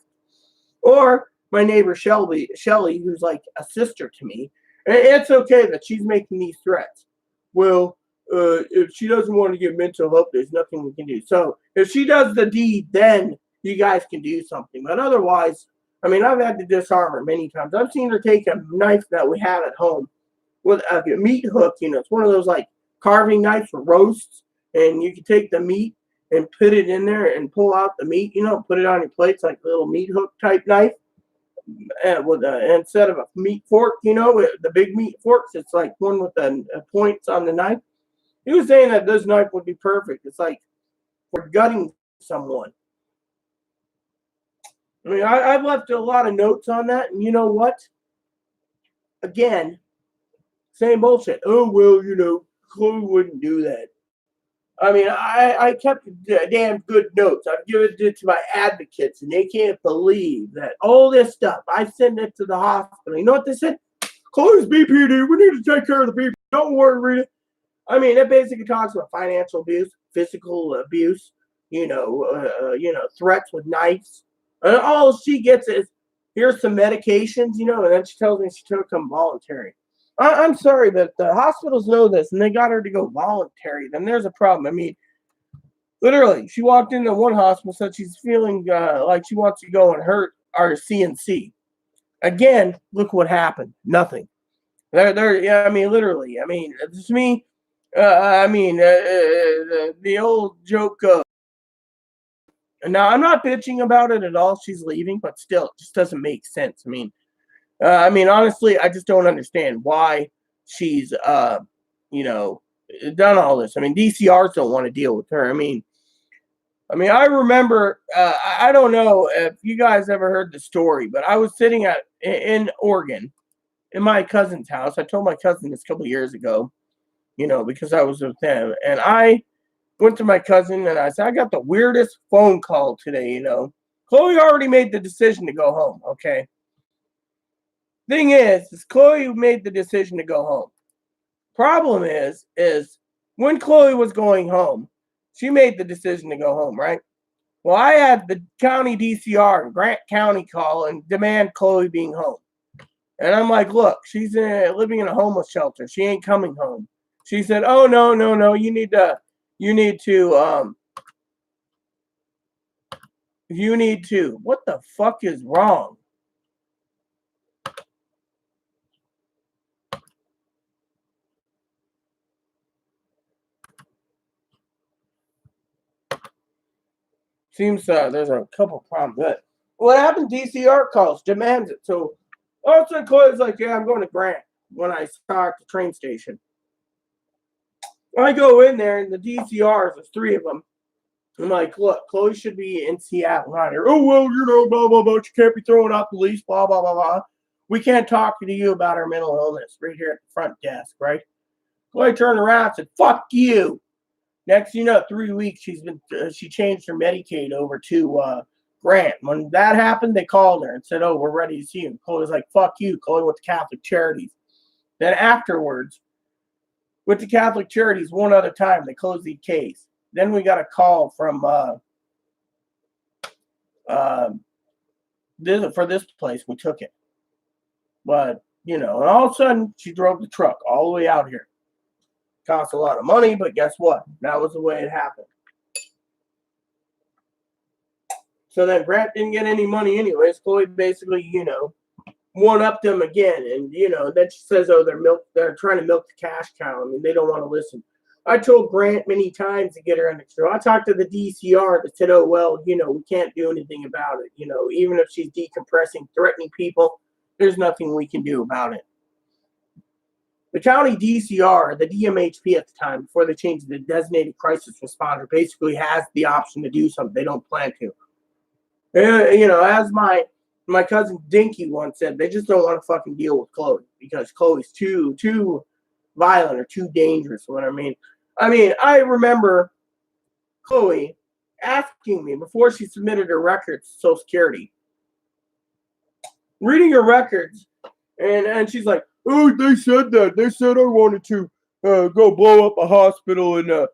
or my neighbor, Shelly, who's like a sister to me. And it's okay that she's making these threats. Well, if she doesn't want to get mental help, there's nothing we can do. So if she does the deed, then you guys can do something. But otherwise, I mean, I've had to disarm her many times. I've seen her take a knife that we have at home with a meat hook. You know, it's one of those like carving knives for roasts, and you can take the meat and put it in there and pull out the meat. You know, put it on your plates like a little meat hook type knife. With instead of a meat fork, you know, the big meat forks, it's like one with the points on the knife. He was saying that this knife would be perfect. It's like for gutting someone. I mean, I've left a lot of notes on that, and you know what? Again, same bullshit. Oh, well, you know, Chloe wouldn't do that. I mean, I kept damn good notes. I've given it to my advocates, and they can't believe that all this stuff. I sent it to the hospital. You know what they said? Chloe's BPD. We need to take care of the BPD. Don't worry, Rita. I mean, it basically talks about financial abuse, physical abuse, threats with knives. And all she gets is, here's some medications, you know, and then she tells me she took them voluntary. I'm sorry, but the hospitals know this, and they got her to go voluntary. Then there's a problem. I mean, literally, she walked into one hospital, said she's feeling like she wants to go and hurt our CNC. Again, look what happened. Nothing. Yeah, I mean, literally. I mean, it's me. The old joke of, now I'm not bitching about it at all. She's leaving, but still, it just doesn't make sense. I mean, honestly, I just don't understand why she's, done all this. I mean, DCRs don't want to deal with her. I mean, I remember, I don't know if you guys ever heard the story, but I was sitting in Oregon in my cousin's house. I told my cousin this a couple of years ago, you know, because I was with them. And I went to my cousin and I said, I got the weirdest phone call today, you know. Chloe already made the decision to go home, okay? Thing is Chloe made the decision to go home. Problem is when Chloe was going home, she made the decision to go home, right? Well, I had the county DCR in Grant County call and demand Chloe being home. And I'm like, look, she's living in a homeless shelter. She ain't coming home. She said, oh, no, you need to, what the fuck is wrong? Seems there's a couple problems. But what happened? DCR calls, demands it. So all of a sudden, Chloe's like, yeah, I'm going to Grant when I saw at the train station. I go in there, and the DCRs, there's three of them. I'm like, look, Chloe should be in Seattle, not here. Oh, well, you know, blah, blah, blah. You can't be throwing out police, blah, blah, blah, blah. We can't talk to you about her mental illness right here at the front desk, right? Chloe turned around and said, fuck you. Next, 3 weeks, she changed her Medicaid over to Grant. When that happened, they called her and said, oh, we're ready to see you. Chloe was like, fuck you. Chloe went to Catholic Charities. Then afterwards, with the Catholic Charities, one other time, they closed the case. Then we got a call from for this place. We took it. But, and all of a sudden, she drove the truck all the way out here. Cost a lot of money, but guess what? That was the way it happened. So then Grant didn't get any money anyways. Chloe basically, one-upped them again. And, then she says, oh, they're trying to milk the cash cow. I mean, they don't want to listen. I told Grant many times to get her in the show. I talked to the DCR that said, oh, well, we can't do anything about it. Even if she's decompressing, threatening people, there's nothing we can do about it. The county DCR, the DMHP at the time, before they changed the designated crisis responder, basically has the option to do something. They don't plan to. As my cousin Dinky once said, they just don't want to fucking deal with Chloe because Chloe's too violent or too dangerous. What I mean, I remember Chloe asking me before she submitted her records to Social Security, reading her records, and she's like, oh, they said that. They said I wanted to go blow up a hospital and a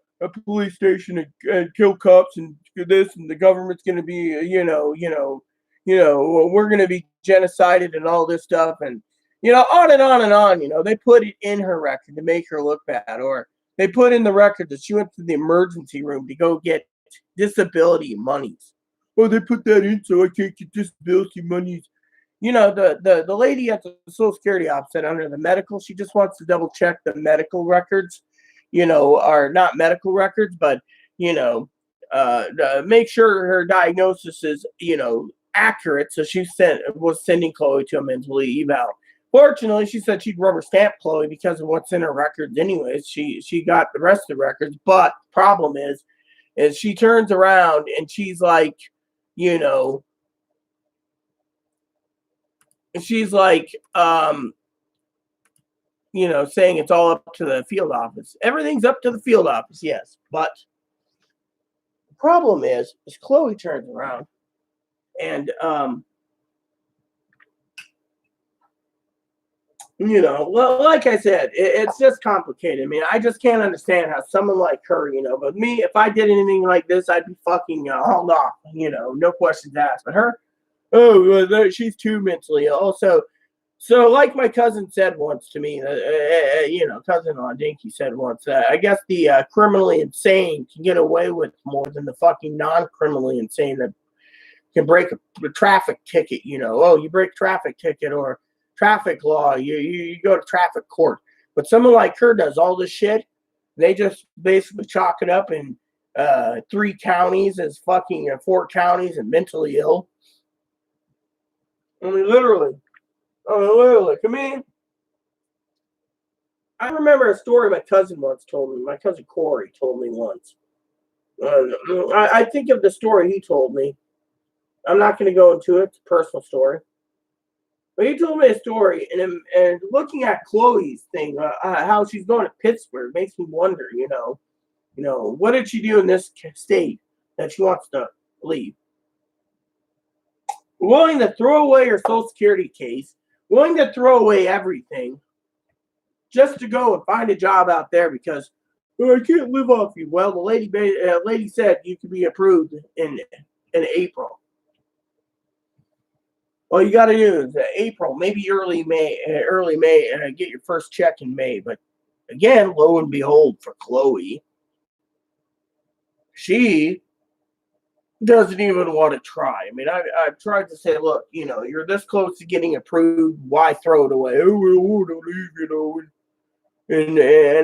police station and kill cops and this, and the government's going to be, we're going to be genocided and all this stuff, and on and on and on. They put it in her record to make her look bad, or they put in the record that she went to the emergency room to go get disability monies. Oh, they put that in so I can't get disability monies. The lady at the Social Security office said under the medical, she just wants to double check the medical records, are not medical records, but, make sure her diagnosis is, accurate. So she was sending Chloe to a mentally eval. Fortunately, she said she'd rubber stamp Chloe because of what's in her records anyways. She got the rest of the records, but the problem is she turns around and she's like, she's like, saying it's all up to the field office. Everything's up to the field office, yes. But the problem is Chloe turns around and, well, like I said, it's just complicated. I mean, I just can't understand how someone like her, but me, if I did anything like this, I'd be fucking hauled off, no questions asked. But her, she's too mentally ill. So like my cousin said once to me, cousin-in-law Dinky said once, I guess the criminally insane can get away with more than the fucking non-criminally insane that can break a traffic ticket, you break a traffic ticket or traffic law, you go to traffic court. But someone like her does all this shit. They just basically chalk it up in 3 counties as fucking 4 counties and mentally ill. I mean, literally. Come in. I remember a story my cousin once told me. My cousin Corey told me once. I think of the story he told me. I'm not going to go into it. It's a personal story. But he told me a story, and looking at Chloe's thing, how she's going to Pittsburgh, makes me wonder, what did she do in this state that she wants to leave? Willing to throw away her Social Security case, willing to throw away everything, just to go and find a job out there because I can't live off you. Well, the lady said you could be approved in April. All you got to do is April, maybe early May, and get your first check in May. But again, lo and behold, for Chloe, she doesn't even want to try. I mean, I've tried to say, look, you're this close to getting approved. Why throw it away? Oh, we want to leave, And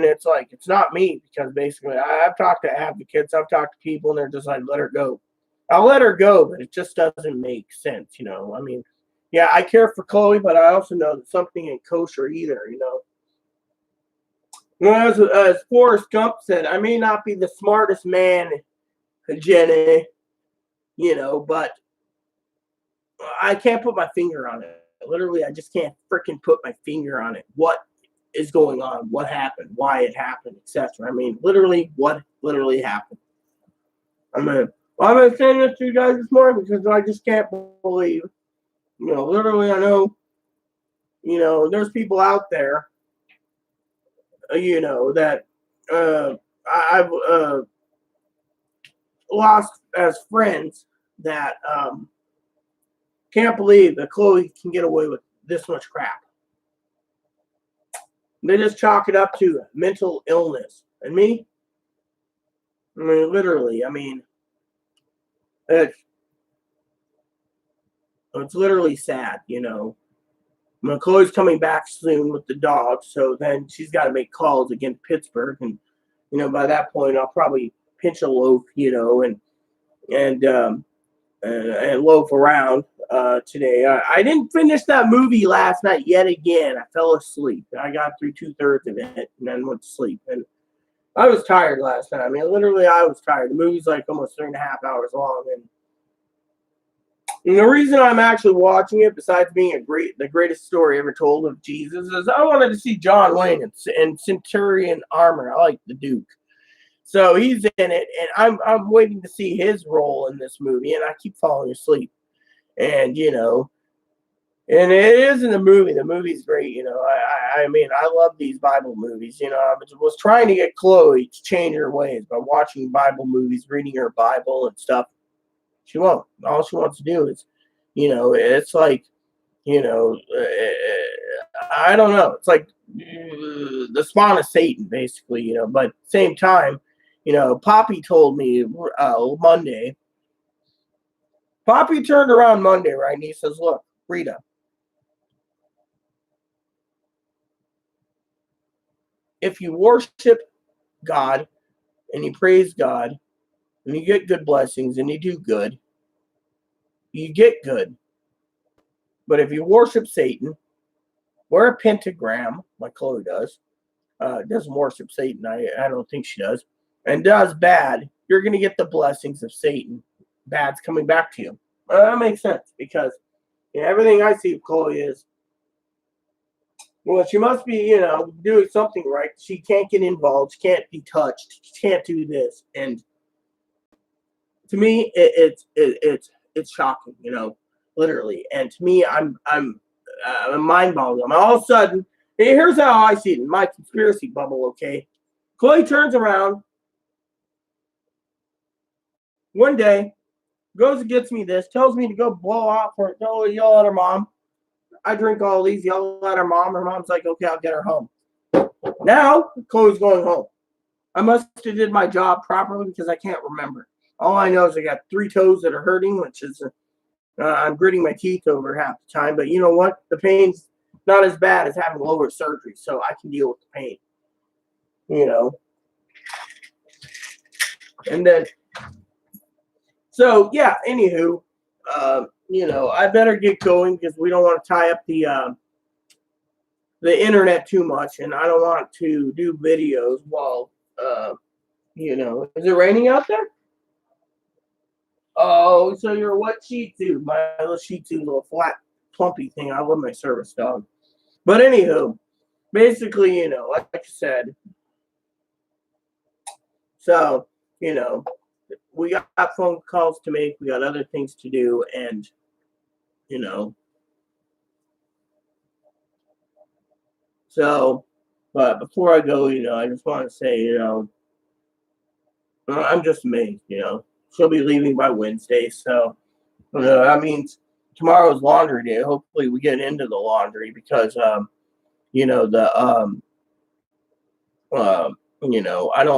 it's like, it's not me because basically I've talked to advocates, I've talked to people, and they're just like, let her go. I'll let her go, but it just doesn't make sense, I mean, yeah, I care for Chloe, but I also know that something ain't kosher either, As Forrest Gump said, I may not be the smartest man, Jenny, but I can't put my finger on it. Literally, I just can't freaking put my finger on it. What is going on? What happened? Why it happened, etc. I mean, literally, what literally happened? I'm saying this to you guys this morning because I just can't believe, literally, I know, there's people out there, that I've lost as friends that can't believe that Chloe can get away with this much crap. They just chalk it up to mental illness. And me, I mean, literally, it's literally sad, Chloe's coming back soon with the dog, so then she's got to make calls against Pittsburgh, and by that point I'll probably pinch a loaf, and loaf around today. I didn't finish that movie last night yet again. I fell asleep. I got through 2/3 of it and then went to sleep. And I was tired last night. I mean, literally, I was tired. The movie's like almost 3.5 hours long. And the reason I'm actually watching it, besides being the greatest story ever told of Jesus, is I wanted to see John Wayne in Centurion armor. I like the Duke. So he's in it, and I'm waiting to see his role in this movie, and I keep falling asleep. And, And it is in the movie. The movie's great. I mean, I love these Bible movies. I was trying to get Chloe to change her ways by watching Bible movies, reading her Bible and stuff. She won't. All she wants to do is, it's like, I don't know. It's like the spawn of Satan, basically, but same time, Poppy told me Monday. Poppy turned around Monday, right? And he says, look, Rita, if you worship God and you praise God and you get good blessings and you do good, you get good. But if you worship Satan, wear a pentagram like Chloe does, doesn't worship Satan, I don't think she does, and does bad, you're going to get the blessings of Satan. Bad's coming back to you. That makes sense because everything I see of Chloe is, well, she must be, doing something right. She can't get involved. She can't be touched. She can't do this. And to me, it's shocking, literally. And to me, I'm mind-boggling. All of a sudden, here's how I see it in my conspiracy bubble, okay? Chloe turns around one day, goes and gets me this, tells me to go blow out for it, go yell at her mom. I drink all these, yell at her mom. Her mom's like, okay, I'll get her home. Now, Chloe's going home. I must have did my job properly because I can't remember. All I know is I got 3 toes that are hurting, which is I'm gritting my teeth over half the time. But you know what? The pain's not as bad as having lower surgery, so I can deal with the pain. And then, so yeah. Anywho, I better get going because we don't want to tie up the internet too much, and I don't want to do videos while is it raining out there? Oh, so you're a what Shih Tzu? My little Shih Tzu, little flat, plumpy thing. I love my service dog. But anywho, basically, like I said, so, we got phone calls to make, we got other things to do, and, so, but before I go, I just want to say, I'm just amazed, she'll be leaving by Wednesday, so that means tomorrow's laundry day. Hopefully we get into the laundry because I don't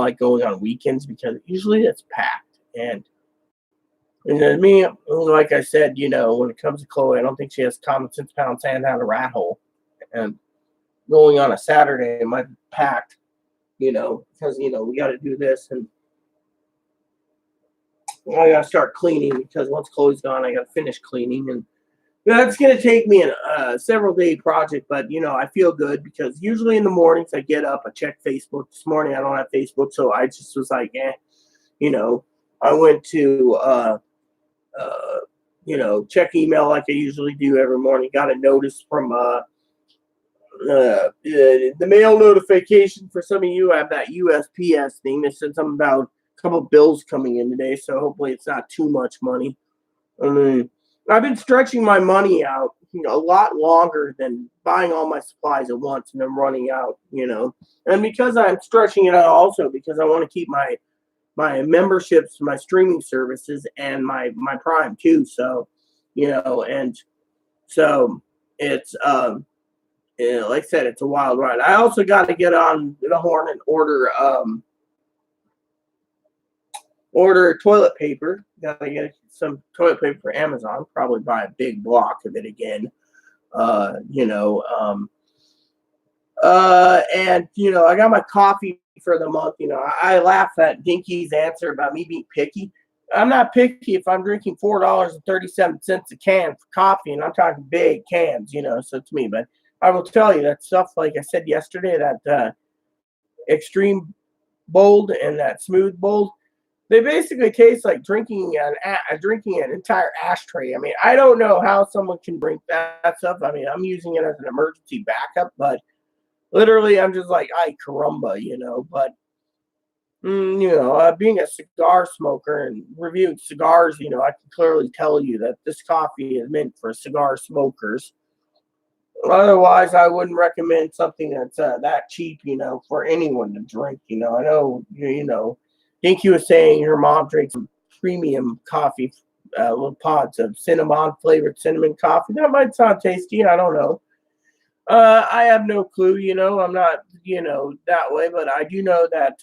like going on weekends because usually it's packed. And me, like I said, when it comes to Chloe, I don't think she has common sense pound sand out a rat hole. And going on a Saturday, it might be packed, because we got to do this, and I got to start cleaning because once Chloe's gone, I got to finish cleaning, and that's going to take me a several day project. But I feel good because usually in the mornings I get up, I check Facebook. This morning I don't have Facebook, so I just was like, I went to check email like I usually do every morning. Got a notice from the mail notification for some of you. I have that USPS thing that said something about a couple of bills coming in today, so hopefully it's not too much money. I've been stretching my money out, a lot longer than buying all my supplies at once and then running out, And because I'm stretching it out also because I want to keep my memberships, my streaming services, and my Prime too. So, and so it's like I said, it's a wild ride. I also got to get on the horn and order toilet paper. Got to get some toilet paper for Amazon. Probably buy a big block of it again. And I got my coffee for the month. I laugh at Dinky's answer about me being picky. I'm not picky if I'm drinking $4.37 a can for coffee, and I'm talking big cans. So to me, but I will tell you that stuff, like I said yesterday, that extreme bold and that smooth bold, they basically taste like drinking an entire ashtray. I mean, I don't know how someone can drink that stuff. I mean, I'm using it as an emergency backup, but literally, I'm just like, ay caramba, But being a cigar smoker and reviewing cigars, I can clearly tell you that this coffee is meant for cigar smokers. Otherwise, I wouldn't recommend something that's that cheap, for anyone to drink. I know, I think you were saying her mom drinks some premium coffee, little pods of flavored cinnamon coffee. That might sound tasty. I don't know. I have no clue. I'm not, that way, but I do know that,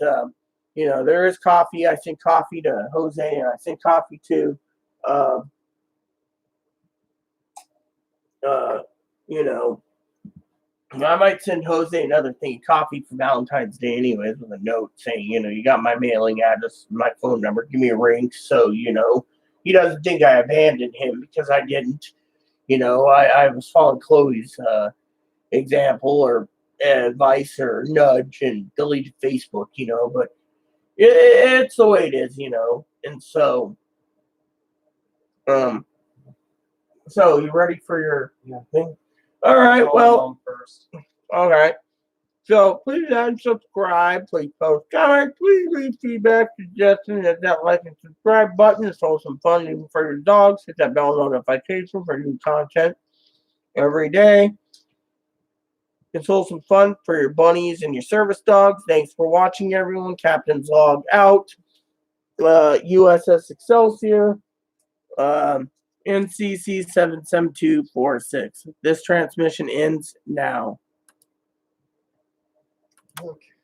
there is coffee. I sent coffee to Jose, and I sent coffee to, uh, uh, you know, I might send Jose another thing, coffee for Valentine's Day, anyways, with a note saying, you got my mailing address, my phone number, give me a ring, so he doesn't think I abandoned him because I didn't. I was following Chloe's example or advice or nudge and deleted Facebook, but it's the way it is, and um, so you ready for your thing? All right, Call well, mom first. all right. So please unsubscribe, please post comments, please leave feedback, suggestions, hit that like and subscribe button. It's also fun even for your dogs. Hit that bell notification for new content every day. It's also fun for your bunnies and your service dogs. Thanks for watching, everyone. Captain's log out. USS Excelsior. NCC 77246. This transmission ends now. Okay.